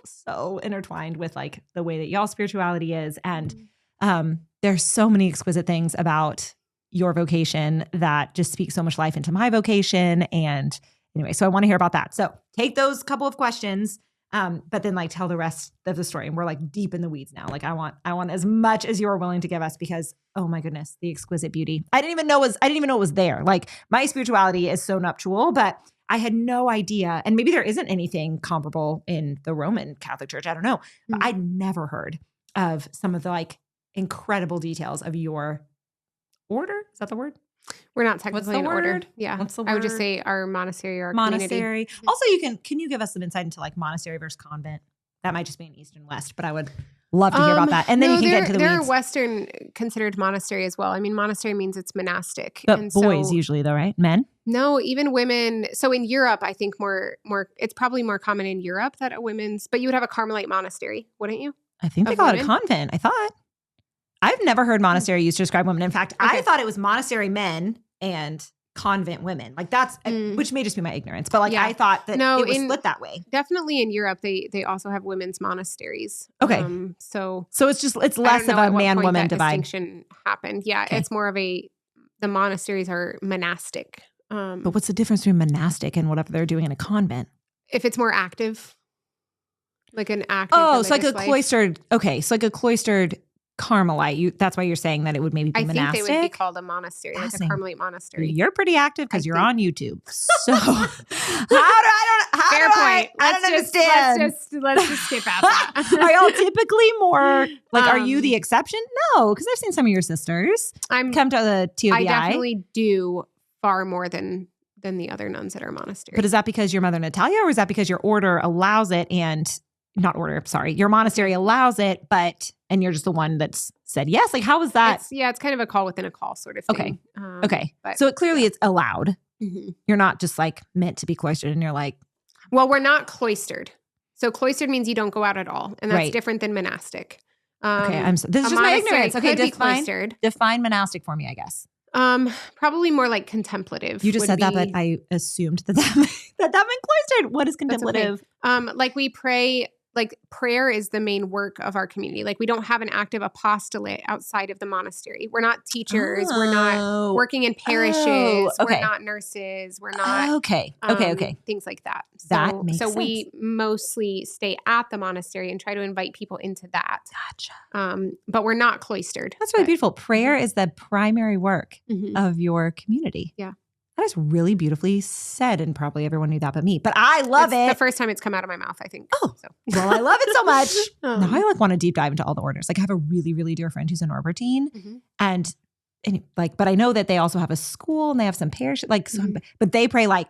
Speaker 1: so intertwined with like the way that y'all's spirituality is. And there's so many exquisite things about your vocation that just speak so much life into my vocation. And anyway, so I want to hear about that. So take those couple of questions, but then like tell the rest of the story. And we're like deep in the weeds now. Like I want as much as you're willing to give us, because oh my goodness, the exquisite beauty. I didn't even know it was there. Like my spirituality is so nuptial, but I had no idea. And maybe there isn't anything comparable in the Roman Catholic Church. I don't know. But I'd never heard of some of the like incredible details of your order. Is that the word?
Speaker 2: We're not technically in order. Yeah.
Speaker 1: What's the word?
Speaker 2: I would just say our monastery or our
Speaker 1: monastery.
Speaker 2: community.
Speaker 1: Also, can you give us some insight into like monastery versus convent? That might just be an East and West, but I would love to hear about that. And then you can get into the weeds.
Speaker 2: There are Western considered monastery as well. I mean, monastery means it's monastic.
Speaker 1: But
Speaker 2: and
Speaker 1: boys usually though, right? Men?
Speaker 2: No, even women. So in Europe, I think more, it's probably more common in Europe that a women's, but you would have a Carmelite monastery, wouldn't you?
Speaker 1: I think they call it a convent. I thought. I've never heard monastery used to describe women. In fact, I thought it was monastery men and convent women. Like that's, which may just be my ignorance, but like I thought that it was split that way.
Speaker 2: Definitely in Europe, they also have women's monasteries.
Speaker 1: Okay.
Speaker 2: So
Speaker 1: it's less of a man-woman divide.
Speaker 2: Distinction happened. Yeah. Okay. It's more of the monasteries are monastic.
Speaker 1: But what's the difference between monastic and whatever they're doing in a convent?
Speaker 2: If it's more active, like an active.
Speaker 1: Oh, it's like a cloistered. Okay. So like a cloistered Carmelite. That's why you're saying that it would maybe be monastic.
Speaker 2: I think they would be called a monastery, like a Carmelite monastery.
Speaker 1: You're pretty active because you're on YouTube. So
Speaker 2: fair point.
Speaker 1: I don't understand.
Speaker 2: Let's just skip past that.
Speaker 1: Are y'all typically more like? Are you the exception? No, because I've seen some of your sisters come to the TOBI.
Speaker 2: I definitely do far more than the other nuns at our monastery.
Speaker 1: But is that because you're Mother Natalia, or is that because your order allows it and? Not order, sorry. Your monastery allows it, and you're just the one that's said yes. Like, how was that?
Speaker 2: It's kind of a call within a call sort of thing.
Speaker 1: Okay. So it's allowed. Mm-hmm. You're not just like meant to be cloistered and you're like.
Speaker 2: Well, we're not cloistered. So cloistered means you don't go out at all. And that's different than monastic.
Speaker 1: This is just my ignorance. Okay, define monastic for me, I guess.
Speaker 2: Probably more like contemplative.
Speaker 1: You just said that, but I assumed that meant cloistered. What is contemplative?
Speaker 2: Okay. Like we pray. Like prayer is the main work of our community. Like we don't have an active apostolate outside of the monastery. We're not teachers. We're not working in parishes. We're not nurses. We're not
Speaker 1: okay.
Speaker 2: Things like that.
Speaker 1: That makes sense.
Speaker 2: So we mostly stay at the monastery and try to invite people into that.
Speaker 1: Gotcha.
Speaker 2: But we're not cloistered.
Speaker 1: That's really beautiful. Prayer is the primary work of your community.
Speaker 2: Yeah.
Speaker 1: That is really beautifully said, and probably everyone knew that but me. But I love it.
Speaker 2: The first time it's come out of my mouth, I think.
Speaker 1: Oh, so. Well, I love it so much. Now I want to deep dive into all the orders. Like I have a really, really dear friend who's a Norbertine, and but I know that they also have a school and they have some parish, but they pray like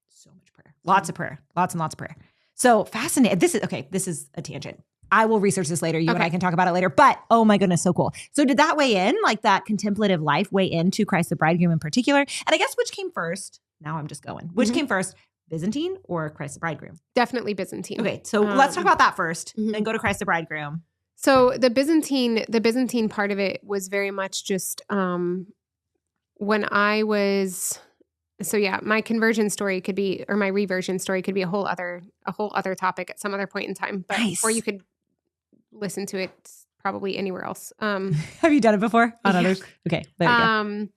Speaker 1: so much prayer, lots of prayer, lots and lots of prayer. So fascinating. This is a tangent. I will research this later. You and I can talk about it later. But oh my goodness, so cool. So did that weigh in, like that contemplative life weigh into Christ the Bridegroom in particular? And I guess which came first? Now I'm just going. Which came first, Byzantine or Christ the Bridegroom?
Speaker 2: Definitwhen Byzantine.
Speaker 1: Okay, so let's talk about that first, then go to Christ the Bridegroom.
Speaker 2: So the Byzantine part of it was very much just when I was. So yeah, my conversion story could be, or my reversion story could be a whole other topic at some other point in time. But or you could listen to it probably anywhere else.
Speaker 1: Have you done it before on others? Okay. There we go.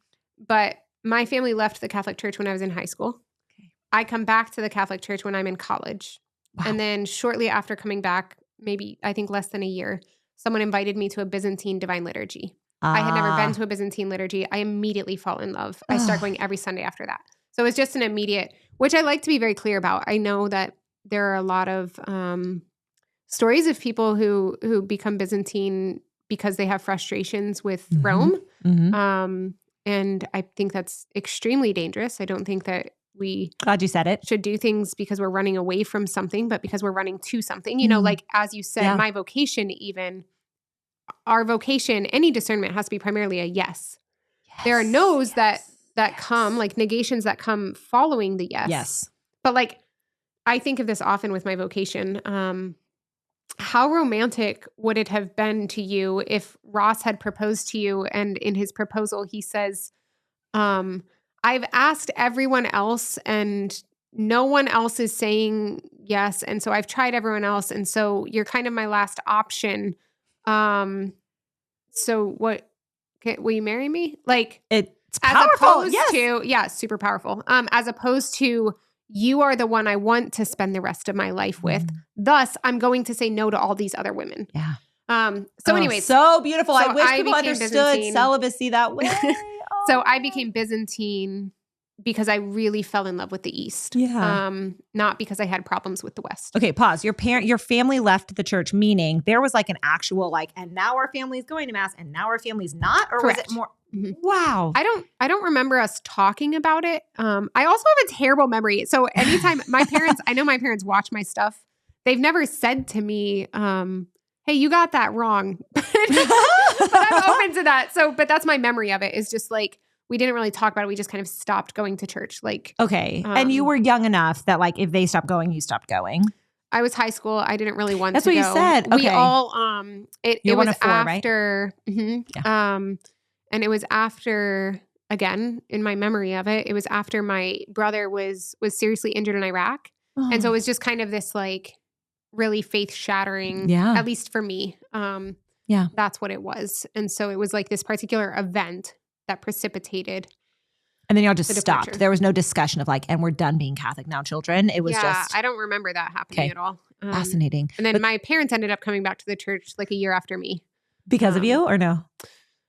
Speaker 2: But my family left the Catholic Church when I was in high school. Okay. I come back to the Catholic Church when I'm in college. Wow. And then shortly after coming back, maybe I think less than a year, someone invited me to a Byzantine Divine Liturgy. I had never been to a Byzantine liturgy. I immediately fall in love. I start going every Sunday after that. So it was just an immediate, which I like to be very clear about. I know that there are a lot of stories of people who become Byzantine because they have frustrations with Rome. And I think that's extremely dangerous. I don't think that we
Speaker 1: glad you said it
Speaker 2: should do things because we're running away from something, but because we're running to something. You know, like as you said, my vocation, even our vocation, any discernment has to be primarily a yes. There are no's that come, like negations that come following the yes.
Speaker 1: Yes.
Speaker 2: But like, I think of this often with my vocation. How romantic would it have been to you if Ross had proposed to you and in his proposal he says, I've asked everyone else and no one else is saying yes. And so I've tried everyone else. And so you're kind of my last option. So what, will you marry me? Like
Speaker 1: it's powerful.
Speaker 2: As opposed to, super powerful. As opposed to, you are the one I want to spend the rest of my life with. Thus, I'm going to say no to all these other women.
Speaker 1: Yeah.
Speaker 2: Anyways.
Speaker 1: So beautiful. So I wish people understood celibacy that way.
Speaker 2: So I became Byzantine because I really fell in love with the East.
Speaker 1: Yeah.
Speaker 2: Not because I had problems with the West.
Speaker 1: Okay, pause. Your family left the church, meaning there was like an actual like, and now our family's going to mass, and now our family's not, or
Speaker 2: Correct.
Speaker 1: was it more?
Speaker 2: Mm-hmm.
Speaker 1: Wow.
Speaker 2: I don't remember us talking about it. I also have a terrible memory. So anytime I know my parents watch my stuff. They've never said to me, hey, you got that wrong. But I'm open to that. So, but that's my memory of it, is just like, we didn't really talk about it. We just kind of stopped going to church. Like,
Speaker 1: okay. And you were young enough that like, if they stopped going, you stopped going.
Speaker 2: I was high school. I didn't really want
Speaker 1: That's
Speaker 2: to go.
Speaker 1: That's what you said. Okay.
Speaker 2: We all, it was
Speaker 1: one of four,
Speaker 2: after,
Speaker 1: right?
Speaker 2: Mm-hmm,
Speaker 1: Yeah.
Speaker 2: and it was after, again, in my memory of it, it was after my brother was seriously injured in Iraq.
Speaker 1: Oh.
Speaker 2: And so it was just kind of this like really faith shattering, at least for me. That's what it was. And so it was like this particular event that precipitated.
Speaker 1: And then y'all just stopped. There was no discussion of like, and we're done being Catholic now, children. It was just.
Speaker 2: I don't remember that happening at all.
Speaker 1: Fascinating.
Speaker 2: And then my parents ended up coming back to the church like a year after me.
Speaker 1: Because of you or no?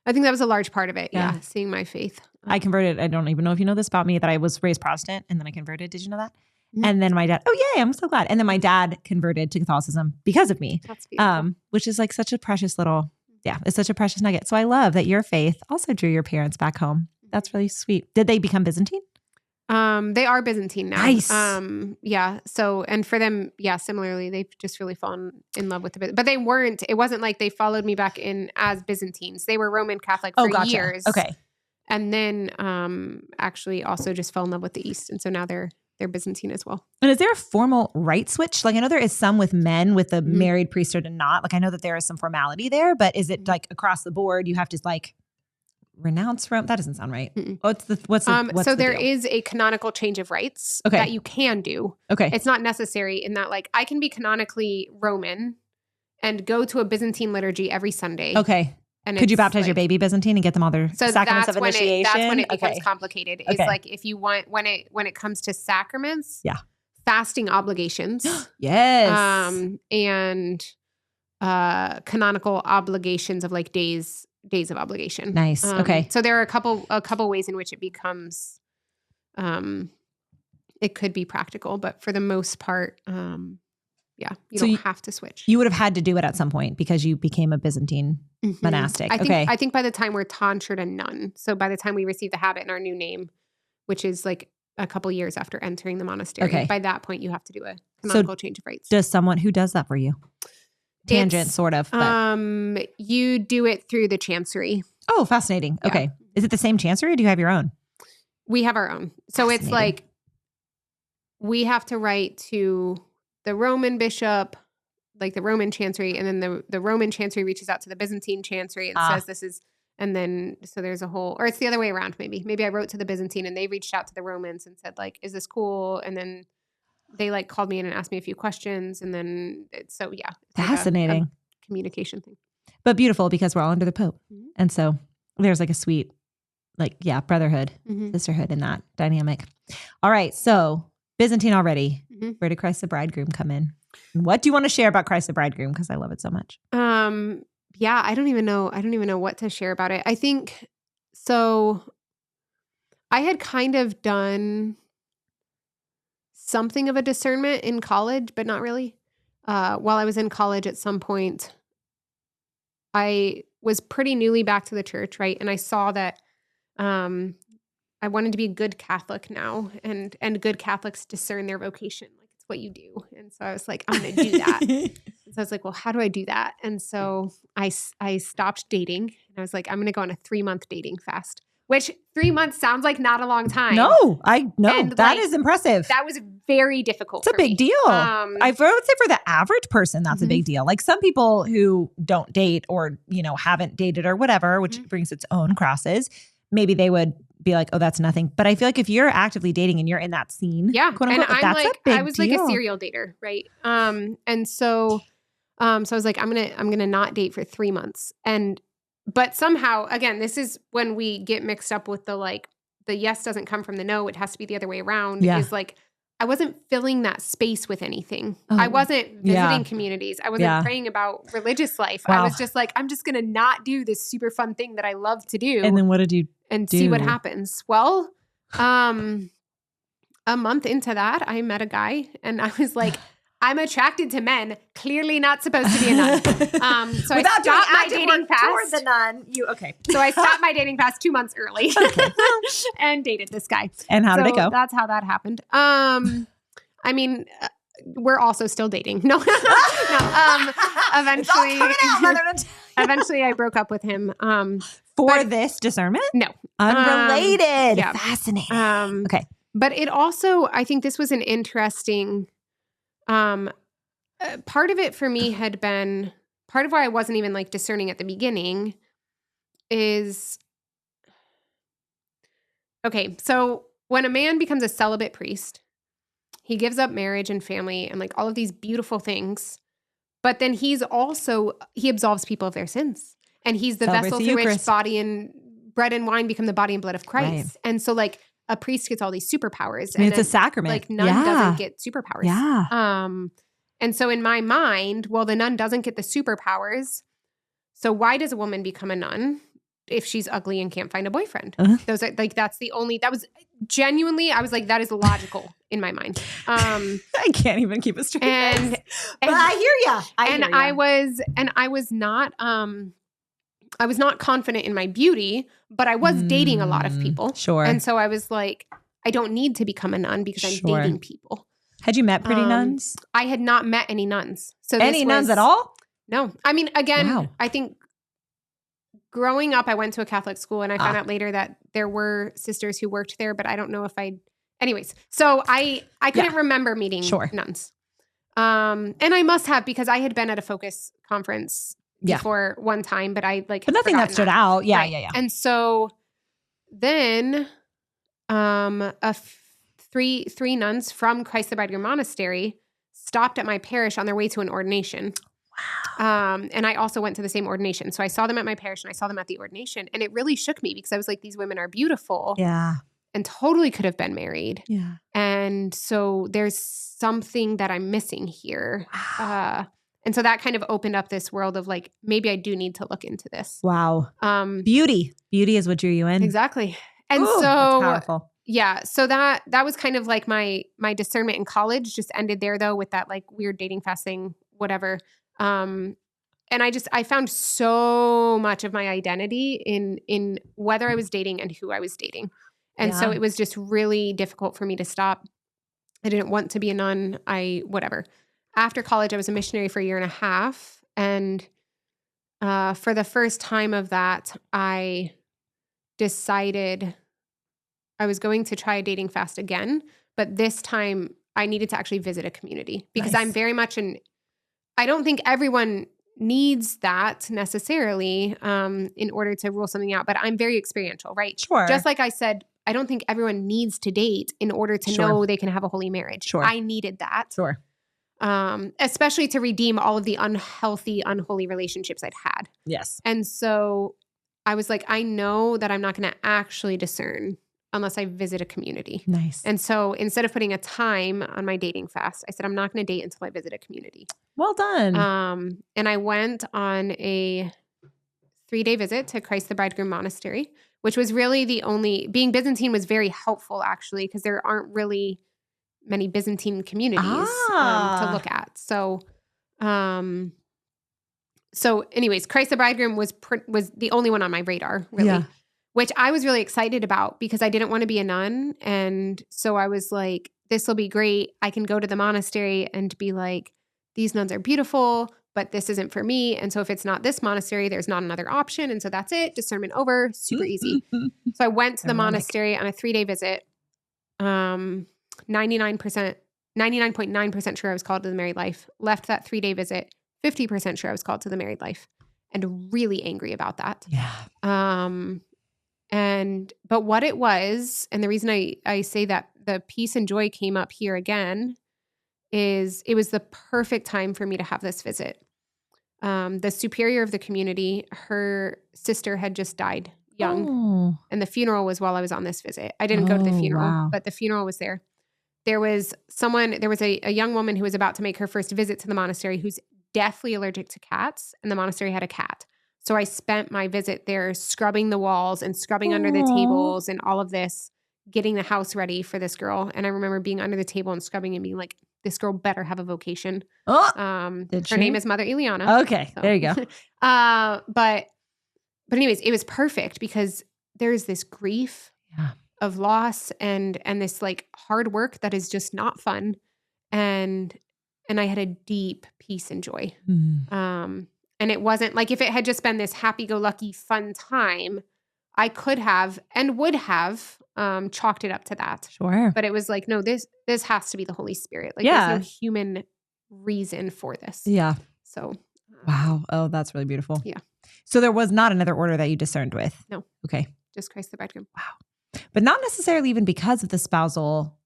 Speaker 2: I think that was a large part of it. Yeah. Seeing my faith.
Speaker 1: I converted. I don't even know if you know this about me, that I was raised Protestant and then I converted. Did you know that? Mm-hmm. And then my dad, I'm so glad. And then my dad converted to Catholicism because of me.
Speaker 2: That's beautiful.
Speaker 1: Which is like such a precious little, it's such a precious nugget. So I love that your faith also drew your parents back home. That's really sweet. Did they become Byzantine?
Speaker 2: They are Byzantine now.
Speaker 1: Nice.
Speaker 2: So, and for them, similarly, they've just really fallen in love with but they weren't, it wasn't like they followed me back in as Byzantines. They were Roman Catholic for years.
Speaker 1: Okay.
Speaker 2: And then, actually also just fell in love with the East. And so now they're Byzantine as well.
Speaker 1: And is there a formal rite switch? Like I know there is some with men with the married priesthood and not. Like I know that there is some formality there, but is it like across the board? You have to like renounce Rome? That doesn't sound right. What's
Speaker 2: so there is a canonical change of rites that you can do.
Speaker 1: Okay.
Speaker 2: It's not necessary in that like I can be canonically Roman and go to a Byzantine liturgy every Sunday.
Speaker 1: Okay. And could you baptize your baby Byzantine and get them all their sacraments of initiation?
Speaker 2: That's when it becomes complicated. It's like if you want when it comes to sacraments, fasting obligations,
Speaker 1: yes,
Speaker 2: and canonical obligations of like days of obligation.
Speaker 1: Nice. Okay.
Speaker 2: So there are a couple ways in which it becomes, it could be practical, but for the most part, you don't have to switch.
Speaker 1: You would have had to do it at some point because you became a Byzantine monastic.
Speaker 2: I think by the time we're tonsured and nun, so by the time we receive the habit and our new name, which is like a couple years after entering the monastery, by that point you have to do a canonical change of rites.
Speaker 1: Does someone who does that for you? Tangent, sort of. But.
Speaker 2: You do it through the chancery.
Speaker 1: Oh, fascinating. Yeah. Okay. Is it the same chancery or do you have your own?
Speaker 2: We have our own. So it's like we have to write to the Roman bishop, like the Roman chancery, and then the Roman chancery reaches out to the Byzantine chancery and says this is, and then so there's a whole, or it's the other way around maybe. Maybe I wrote to the Byzantine and they reached out to the Romans and said like, is this cool? And then they like called me in and asked me a few questions, and then
Speaker 1: fascinating
Speaker 2: like a communication thing,
Speaker 1: but beautiful because we're all under the Pope, and so there's like a sweet, like brotherhood, sisterhood in that dynamic. All right, so Byzantine already. Where did Christ the Bridegroom come in? What do you want to share about Christ the Bridegroom? Because I love it so much.
Speaker 2: I don't even know what to share about it. I think so. I had kind of done something of a discernment in college, but not really. While I was in college at some point, I was pretty newly back to the church, right? And I saw that I wanted to be a good Catholic now, and good Catholics discern their vocation. Like it's what you do. And so I was like, I'm going to do that. And so I was like, well, how do I do that? And so I stopped dating, and I was like, I'm going to go on a 3-month dating fast. Which 3 months sounds like not a long time.
Speaker 1: No, I know. That is impressive.
Speaker 2: That was very difficult.
Speaker 1: It's a big deal. I would say for the average person, that's a big deal. Like some people who don't date or, haven't dated or whatever, which brings its own crosses, maybe they would be like, oh, that's nothing. But I feel like if you're actively dating and you're in that scene, quote unquote,
Speaker 2: and
Speaker 1: that's a big deal.
Speaker 2: I was like a serial dater, right? And so I was like, I'm gonna not date for 3 months. But somehow, again, this is when we get mixed up with the yes doesn't come from the no. It has to be the other way around.
Speaker 1: Yeah.
Speaker 2: Is like, I wasn't filling that space with anything. I wasn't visiting communities. I wasn't praying about religious life. Wow. I was just like, I'm just going to not do this super fun thing that I love to do.
Speaker 1: And then what did you
Speaker 2: and
Speaker 1: do?
Speaker 2: See what happens? Well, A month into that, I met a guy and I was like, I'm attracted to men, clearly not supposed to be a nun. So I stopped my dating fast.
Speaker 1: Toward the nun.
Speaker 2: So I stopped my dating fast 2 months early and dated this guy.
Speaker 1: And how did it go?
Speaker 2: That's how that happened. I mean, we're also still dating. No. Eventually, eventually I broke up with him.
Speaker 1: For this discernment?
Speaker 2: No.
Speaker 1: Unrelated.
Speaker 2: Yeah.
Speaker 1: Fascinating. Okay.
Speaker 2: But it also, I think this was an interesting, part of it for me had been, part of why I wasn't even like discerning at the beginning is, okay, so when a man becomes a celibate priest, he gives up marriage and family and like all of these beautiful things, but then he absolves people of their sins. And he's the vessel through which bread and wine become the body and blood of Christ. Right. And so like a priest gets all these superpowers.
Speaker 1: I mean, it's a sacrament.
Speaker 2: Like nun doesn't get superpowers.
Speaker 1: Yeah.
Speaker 2: And so in my mind, well, the nun doesn't get the superpowers. So why does a woman become a nun if she's ugly and can't find a boyfriend? Those are like, that was genuinely, I was like, that is logical in my mind.
Speaker 1: I can't even keep a straight face. But I hear you.
Speaker 2: I was not confident in my beauty, but I was dating a lot of people.
Speaker 1: Sure.
Speaker 2: And so I was like, I don't need to become a nun because I'm dating people.
Speaker 1: Had you met pretty nuns?
Speaker 2: I had not met any nuns. So
Speaker 1: nuns at all?
Speaker 2: No. I mean, again, I think growing up, I went to a Catholic school and I found out later that there were sisters who worked there, but I don't know if anyways. So I couldn't remember meeting nuns. And I must have, because I had been at a Focus conference before one time, but I like,
Speaker 1: but nothing that stood out. Yeah.
Speaker 2: Right. Yeah. And so then, three nuns from Christ the Bridegroom monastery stopped at my parish on their way to an ordination. Wow. And I also went to the same ordination. So I saw them at my parish and I saw them at the ordination, and it really shook me because I was like, these women are beautiful.
Speaker 1: Yeah.
Speaker 2: And totally could have been married.
Speaker 1: Yeah.
Speaker 2: And so there's something that I'm missing here. Wow. And so that kind of opened up this world of like, maybe I do need to look into this.
Speaker 1: Wow. Beauty is what drew you in.
Speaker 2: Exactly. And so
Speaker 1: that's powerful.
Speaker 2: Yeah. So that was kind of like my discernment in college just ended there though with that like weird dating fast thing, whatever. And I found so much of my identity in whether I was dating and who I was dating. And so it was just really difficult for me to stop. I didn't want to be a nun. Whatever. After college, I was a missionary for 1.5 years. And for the first time of that, I decided I was going to try a dating fast again. But this time, I needed to actually visit a community because I'm very much I don't think everyone needs that necessarily in order to rule something out. But I'm very experiential, right?
Speaker 1: Sure.
Speaker 2: Just like I said, I don't think everyone needs to date in order to know they can have a holy marriage.
Speaker 1: Sure.
Speaker 2: I needed that.
Speaker 1: Sure.
Speaker 2: Especially to redeem all of the unhealthy, unholy relationships I'd had.
Speaker 1: Yes.
Speaker 2: And so I was like, I know that I'm not going to actually discern unless I visit a community.
Speaker 1: Nice.
Speaker 2: And so instead of putting a time on my dating fast, I said, I'm not going to date until I visit a community.
Speaker 1: Well done.
Speaker 2: And I went on a 3-day visit to Christ the Bridegroom monastery, which was really being Byzantine was very helpful actually, because there aren't really many Byzantine communities to look at. So, anyways, Christ the Bridegroom was the only one on my radar, really, which I was really excited about because I didn't want to be a nun. And so I was like, this will be great. I can go to the monastery and be like, these nuns are beautiful, but this isn't for me. And so if it's not this monastery, there's not another option. And so that's it. Discernment over. Super easy. So I went to the monastery on a 3-day visit. 99.9% sure I was called to the married life. Left that 3-day visit, 50% sure I was called to the married life, and really angry about that.
Speaker 1: Yeah.
Speaker 2: But what it was, and the reason I say that the peace and joy came up here again is it was the perfect time for me to have this visit. The superior of the community, her sister had just died young, and the funeral was while I was on this visit. I didn't go to the funeral, but the funeral was there. There was a young woman who was about to make her first visit to the monastery who's deathly allergic to cats, and the monastery had a cat. So I spent my visit there scrubbing the walls and scrubbing under the tables and all of this, getting the house ready for this girl. And I remember being under the table and scrubbing and being like, this girl better have a vocation.
Speaker 1: Did
Speaker 2: her
Speaker 1: she?
Speaker 2: name is Mother Ileana.
Speaker 1: Okay,
Speaker 2: So.
Speaker 1: there you go.
Speaker 2: But anyways, it was perfect because there's this grief of loss and this like hard work that is just not fun. And I had a deep peace and joy. And it wasn't like if it had just been this happy-go-lucky fun time, I could have and would have chalked it up to that.
Speaker 1: Sure.
Speaker 2: But it was like, no, this has to be the Holy Spirit. Like there's no human reason for this.
Speaker 1: Yeah.
Speaker 2: So.
Speaker 1: Wow. Oh, that's really beautiful.
Speaker 2: Yeah.
Speaker 1: So there was not another order that you discerned with?
Speaker 2: No.
Speaker 1: Okay.
Speaker 2: Just Christ the Bridegroom.
Speaker 1: Wow. But not necessarily even because of the spousal,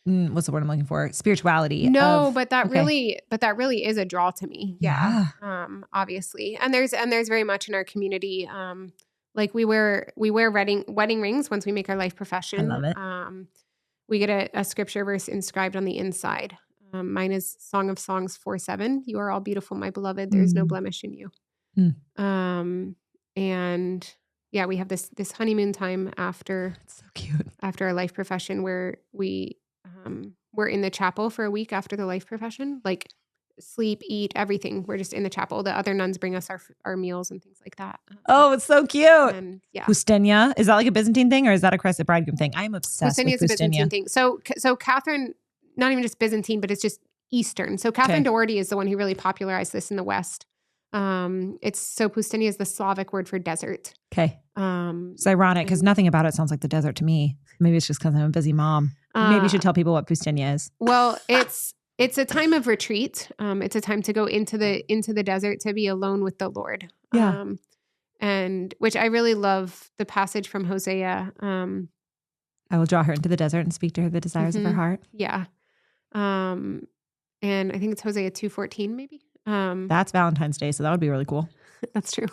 Speaker 1: what's the word I'm looking for? Spirituality.
Speaker 2: No, but that really is a draw to me.
Speaker 1: Yeah.
Speaker 2: Obviously. And there's very much in our community, like we wear wedding rings once we make our life profession.
Speaker 1: I love it.
Speaker 2: We get a scripture verse inscribed on the inside. Mine is Song of Songs 4:7. You are all beautiful, my beloved. There is no blemish in you. And yeah, we have this honeymoon time after.
Speaker 1: It's so cute.
Speaker 2: After our life profession, where we're in the chapel for a week after the life profession, like sleep, eat, everything. We're just in the chapel. The other nuns bring us our meals and things like that.
Speaker 1: Oh, it's so cute.
Speaker 2: And
Speaker 1: Pustenia. Is that like a Byzantine thing or is that a Christ the Bridegroom thing? I'm obsessed with Pustenia.
Speaker 2: Is a Byzantine thing. So Catherine, not even just Byzantine, but it's just Eastern. So Catherine Doherty is the one who really popularized this in the West. Pustenia is the Slavic word for desert.
Speaker 1: Okay. It's ironic because nothing about it sounds like the desert to me. Maybe it's just because I'm a busy mom. Maybe you should tell people what Pustenia is.
Speaker 2: Well, it's a time of retreat. It's a time to go into the desert to be alone with the Lord.
Speaker 1: Yeah.
Speaker 2: And which I really love the passage from Hosea.
Speaker 1: I will draw her into the desert and speak to her the desires of her heart.
Speaker 2: Yeah. And I think it's Hosea 2:14 maybe.
Speaker 1: That's Valentine's Day, so that would be really cool.
Speaker 2: That's true.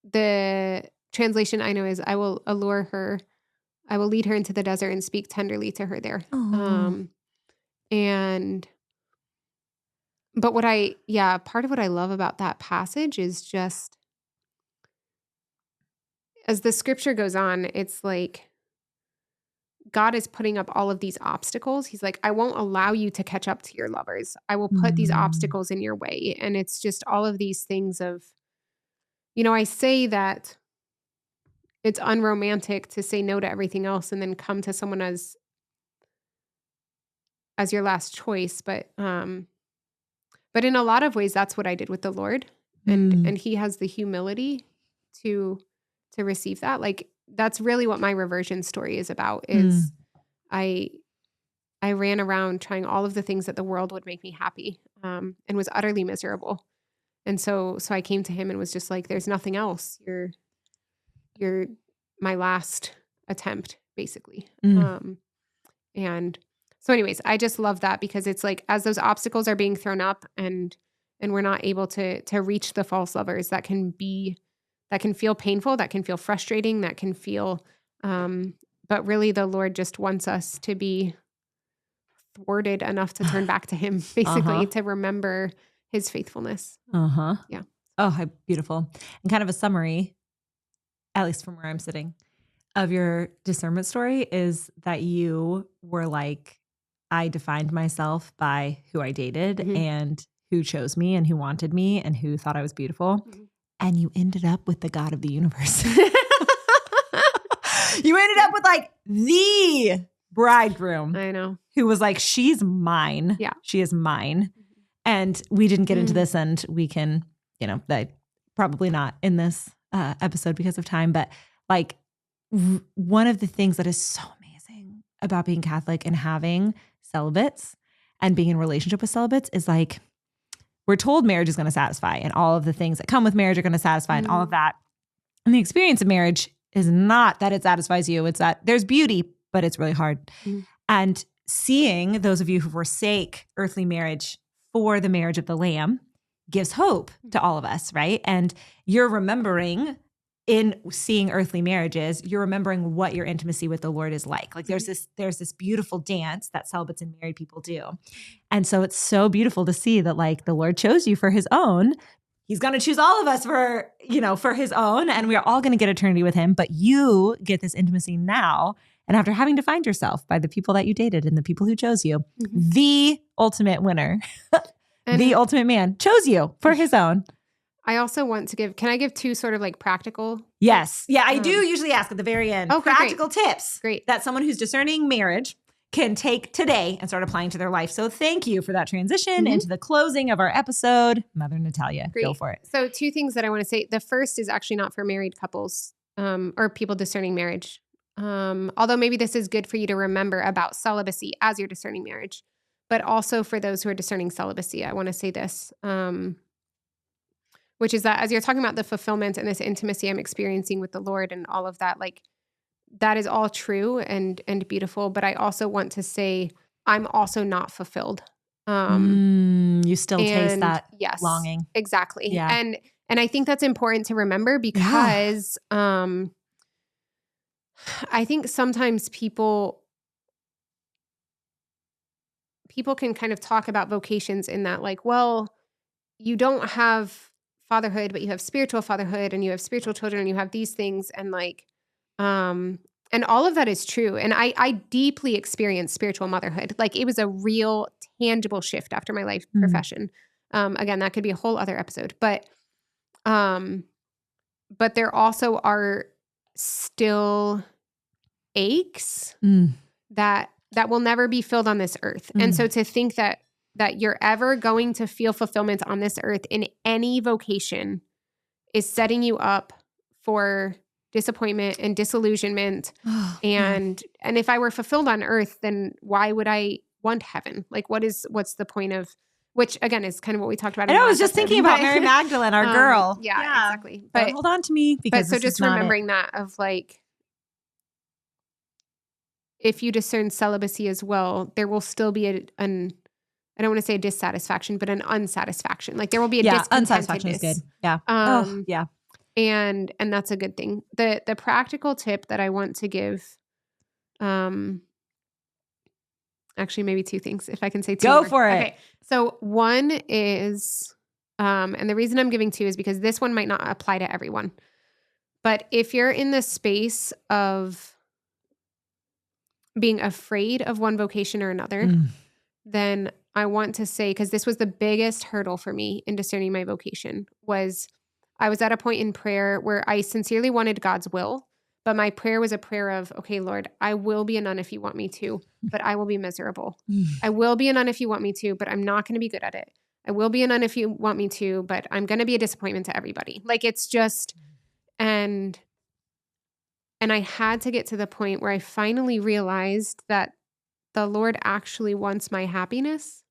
Speaker 2: The translation I know is I will lead her into the desert and speak tenderly to her there. But part of what I love about that passage is just as the scripture goes on, it's like God is putting up all of these obstacles. He's like, I won't allow you to catch up to your lovers. I will put these obstacles in your way. And it's just all of these things of, I say that it's unromantic to say no to everything else and then come to someone as your last choice. But in a lot of ways, that's what I did with the Lord. And he has the humility to receive that. Like, that's really what my reversion story is about is I ran around trying all of the things that the world would make me happy, and was utterly miserable. And so I came to him and was just like, there's nothing else. You're my last attempt, basically. And so anyways, I just love that because it's like, as those obstacles are being thrown up and we're not able to reach the false lovers, that can feel painful, that can feel frustrating, that can feel, but really the Lord just wants us to be thwarted enough to turn back to him, basically, to remember his faithfulness. Yeah.
Speaker 1: Oh, how beautiful. And kind of a summary, at least from where I'm sitting, of your discernment story is that you were like, I defined myself by who I dated and who chose me and who wanted me and who thought I was beautiful. And you ended up with the God of the universe. You ended up with like the bridegroom.
Speaker 2: I know.
Speaker 1: Who was like, she's mine.
Speaker 2: Yeah.
Speaker 1: She is mine. And we didn't get into this and we can, probably not in this episode because of time, but like one of the things that is so amazing about being Catholic and having celibates and being in relationship with celibates is like, we're told marriage is going to satisfy and all of the things that come with marriage are going to satisfy and all of that. And the experience of marriage is not that it satisfies you. It's that there's beauty, but it's really hard. And seeing those of you who forsake earthly marriage for the marriage of the Lamb gives hope to all of us, right? And you're remembering in seeing earthly marriages, you're remembering what your intimacy with the Lord is like. Like there's this beautiful dance that celibates and married people do. And so it's so beautiful to see that like the Lord chose you for his own. he's going to choose all of us for, for his own, and we are all going to get eternity with him. But you get this intimacy now. And after having defined yourself by the people that you dated and the people who chose you, the ultimate winner, the ultimate man chose you for his own.
Speaker 2: I also want to can I give 2 sort of like practical?
Speaker 1: Yes. Yeah, I do usually ask at the very end, practical tips that someone who's discerning marriage can take today and start applying to their life. So thank you for that transition into the closing of our episode. Mother Natalia, go for it.
Speaker 2: So 2 things that I want to say. The first is actually not for married couples or people discerning marriage. Although maybe this is good for you to remember about celibacy as you're discerning marriage, but also for those who are discerning celibacy, I want to say this, which is that as you're talking about the fulfillment and this intimacy I'm experiencing with the Lord and all of that, like that is all true and beautiful. But I also want to say I'm also not fulfilled.
Speaker 1: You still taste that longing.
Speaker 2: Exactly.
Speaker 1: Yeah.
Speaker 2: And I think that's important to remember because I think sometimes people can kind of talk about vocations in that like, well, you don't have fatherhood, but you have spiritual fatherhood and you have spiritual children and you have these things. And like, and all of that is true. And I deeply experienced spiritual motherhood. Like it was a real tangible shift after my life profession. Again, that could be a whole other episode, but there also are still aches that will never be filled on this earth. And so to think that you're ever going to feel fulfillment on this earth in any vocation is setting you up for disappointment and disillusionment. And if I were fulfilled on earth, then why would I want heaven? Like what's the point of, which again is kind of what we talked about.
Speaker 1: I was just thinking about Mary Magdalene, our girl.
Speaker 2: Yeah, exactly.
Speaker 1: But hold on to me because
Speaker 2: so just remembering that of like, if you discern celibacy as well, there will still be I don't want to say a dissatisfaction, but an unsatisfaction. Like there will be a
Speaker 1: unsatisfaction is good. Yeah. Yeah.
Speaker 2: And that's a good thing. The practical tip that I want to give, actually maybe 2 things, if I can say 2
Speaker 1: Go
Speaker 2: more.
Speaker 1: for it.
Speaker 2: Okay. So one is, and the reason I'm giving 2 is because this one might not apply to everyone. But if you're in the space of being afraid of one vocation or another, then I want to say, because this was the biggest hurdle for me in discerning my vocation, was I was at a point in prayer where I sincerely wanted God's will, but my prayer was a prayer of, okay, Lord, I will be a nun if you want me to, but I will be miserable. I will be a nun if you want me to, but I'm not going to be good at it. I will be a nun if you want me to, but I'm going to be a disappointment to everybody. Like it's just, and I had to get to the point where I finally realized that the Lord actually wants my happiness.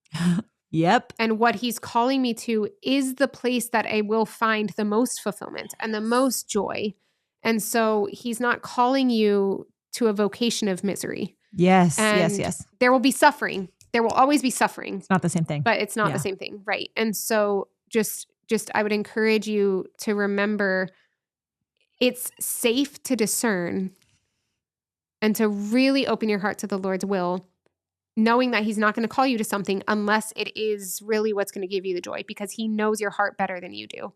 Speaker 1: Yep.
Speaker 2: And what he's calling me to is the place that I will find the most fulfillment and the most joy. And so he's not calling you to a vocation of misery.
Speaker 1: Yes,
Speaker 2: and
Speaker 1: yes.
Speaker 2: There will be suffering. There will always be suffering.
Speaker 1: It's not the same thing.
Speaker 2: But it's not the same thing. Right. And so just I would encourage you to remember it's safe to discern and to really open your heart to the Lord's will, knowing that he's not going to call you to something unless it is really what's going to give you the joy, because he knows your heart better than you do.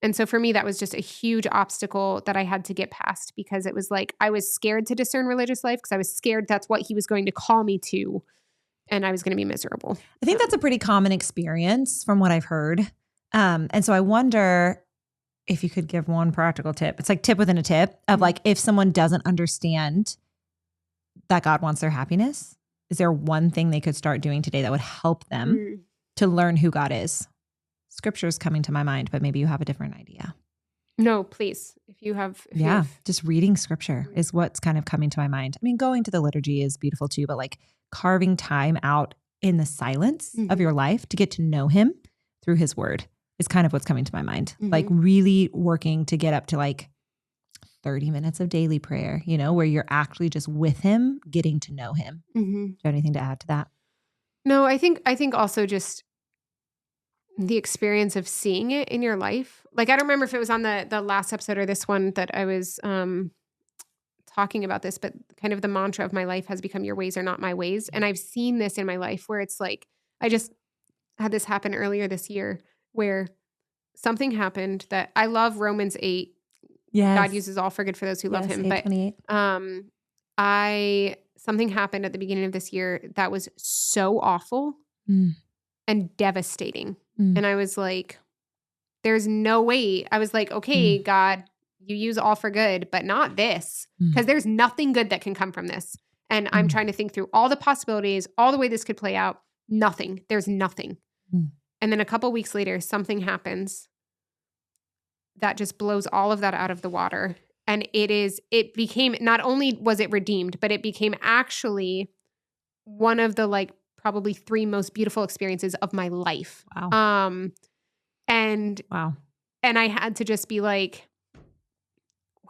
Speaker 2: And so for me, that was just a huge obstacle that I had to get past, because it was like I was scared to discern religious life because I was scared that's what he was going to call me to, and I was going to be miserable.
Speaker 1: I think that's a pretty common experience from what I've heard. And so I wonder if you could give one practical tip. It's like tip within a tip of like, if someone doesn't understand that God wants their happiness, is there one thing they could start doing today that would help them to learn who God is? Scripture is coming to my mind, but maybe you have a different idea.
Speaker 2: No, please. If you have.
Speaker 1: Just reading scripture is what's kind of coming to my mind. I mean, going to the liturgy is beautiful too, but like carving time out in the silence of your life to get to know him through his word is kind of what's coming to my mind. Like really working to get up to like 30 minutes of daily prayer, you know, where you're actually just with him, getting to know him. Do you have anything to add to that?
Speaker 2: No, I think also just the experience of seeing it in your life. Like, I don't remember if it was on the last episode or this one that I was talking about this, but kind of the mantra of my life has become your ways are not my ways. And I've seen this in my life where it's like, I just had this happen earlier this year where something happened that I love Romans 8.
Speaker 1: Yes.
Speaker 2: God uses all for good for those who love him. But
Speaker 1: 8:28.
Speaker 2: something happened at the beginning of this year that was so awful and devastating. And I was like, there's no way. I was like, okay, God, you use all for good, but not this, because there's nothing good that can come from this. And I'm trying to think through all the possibilities, all the way this could play out. Nothing. There's nothing. And then a couple weeks later, something happens that just blows all of that out of the water. And it became, not only was it redeemed, but it became actually one of the like probably 3 most beautiful experiences of my life.
Speaker 1: Wow.
Speaker 2: And I had to just be like,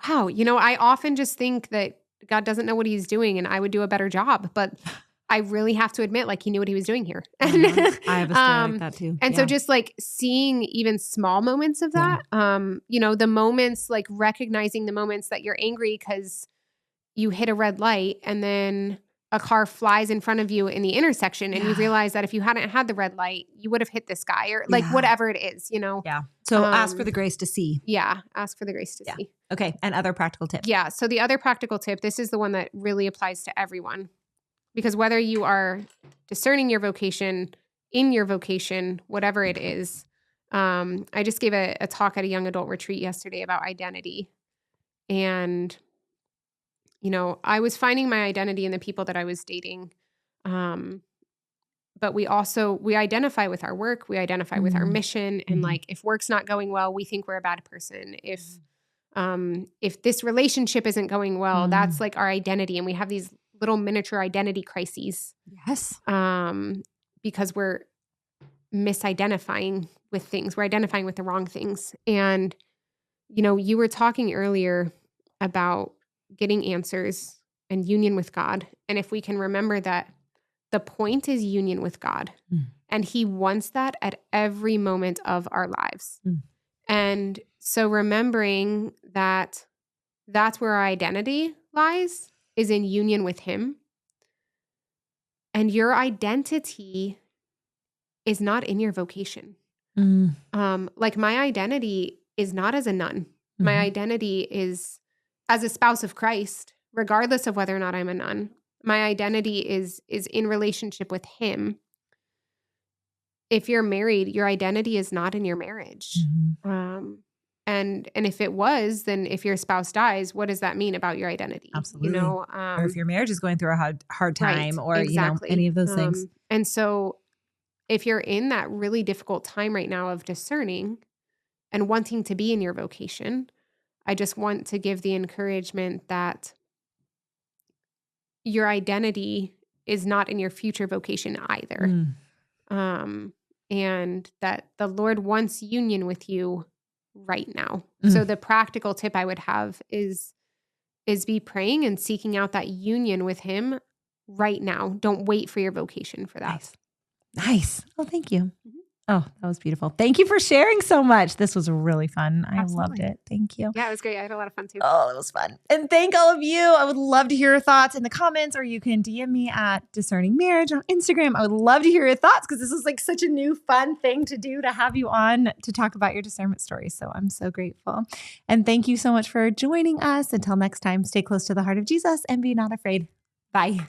Speaker 2: wow, I often just think that God doesn't know what he's doing and I would do a better job, but I really have to admit, like, he knew what he was doing here.
Speaker 1: I have a story like that too.
Speaker 2: And so just like seeing even small moments of that, the moments, like recognizing the moments that you're angry because you hit a red light and then a car flies in front of you in the intersection and you realize that if you hadn't had the red light, you would have hit this guy or like whatever it is,
Speaker 1: Yeah. So ask for the grace to see.
Speaker 2: Yeah. Ask for the grace to see.
Speaker 1: Okay. And other practical tips.
Speaker 2: Yeah. So the other practical tip, this is the one that really applies to everyone. Because whether you are discerning your vocation, in your vocation, whatever it is, I just gave a talk at a young adult retreat yesterday about identity. And, I was finding my identity in the people that I was dating. But we identify with our work. We identify with our mission. And like, if work's not going well, we think we're a bad person. If this relationship isn't going well, that's like our identity. And we have these little miniature identity crises.
Speaker 1: Yes.
Speaker 2: Because we're misidentifying with things. We're identifying with the wrong things. And, you were talking earlier about getting answers and union with God. And if we can remember that the point is union with God, and he wants that at every moment of our lives. And so remembering that that's where our identity lies, is in union with him. And your identity is not in your vocation. Like my identity is not as a nun. My identity is as a spouse of Christ, regardless of whether or not I'm a nun. My identity is in relationship with him. If you're married, your identity is not in your marriage. And if it was, then if your spouse dies, what does that mean about your identity?
Speaker 1: Absolutely. Or if your marriage is going through a hard time, or any of those things.
Speaker 2: And so if you're in that really difficult time right now of discerning and wanting to be in your vocation, I just want to give the encouragement that your identity is not in your future vocation either. And that the Lord wants union with you right now. So the practical tip I would have is be praying and seeking out that union with him right now. Don't wait for your vocation for that.
Speaker 1: Nice. Oh, thank you. Oh, that was beautiful. Thank you for sharing so much. This was really fun. I loved it. Thank you.
Speaker 2: Yeah, it was great. I had a lot of fun too.
Speaker 1: Oh, it was fun. And thank all of you. I would love to hear your thoughts in the comments, or you can DM me at Discerning Marriage on Instagram. I would love to hear your thoughts, because this is like such a new fun thing to do, to have you on to talk about your discernment story. So I'm so grateful. And thank you so much for joining us. Until next time, stay close to the heart of Jesus and be not afraid. Bye.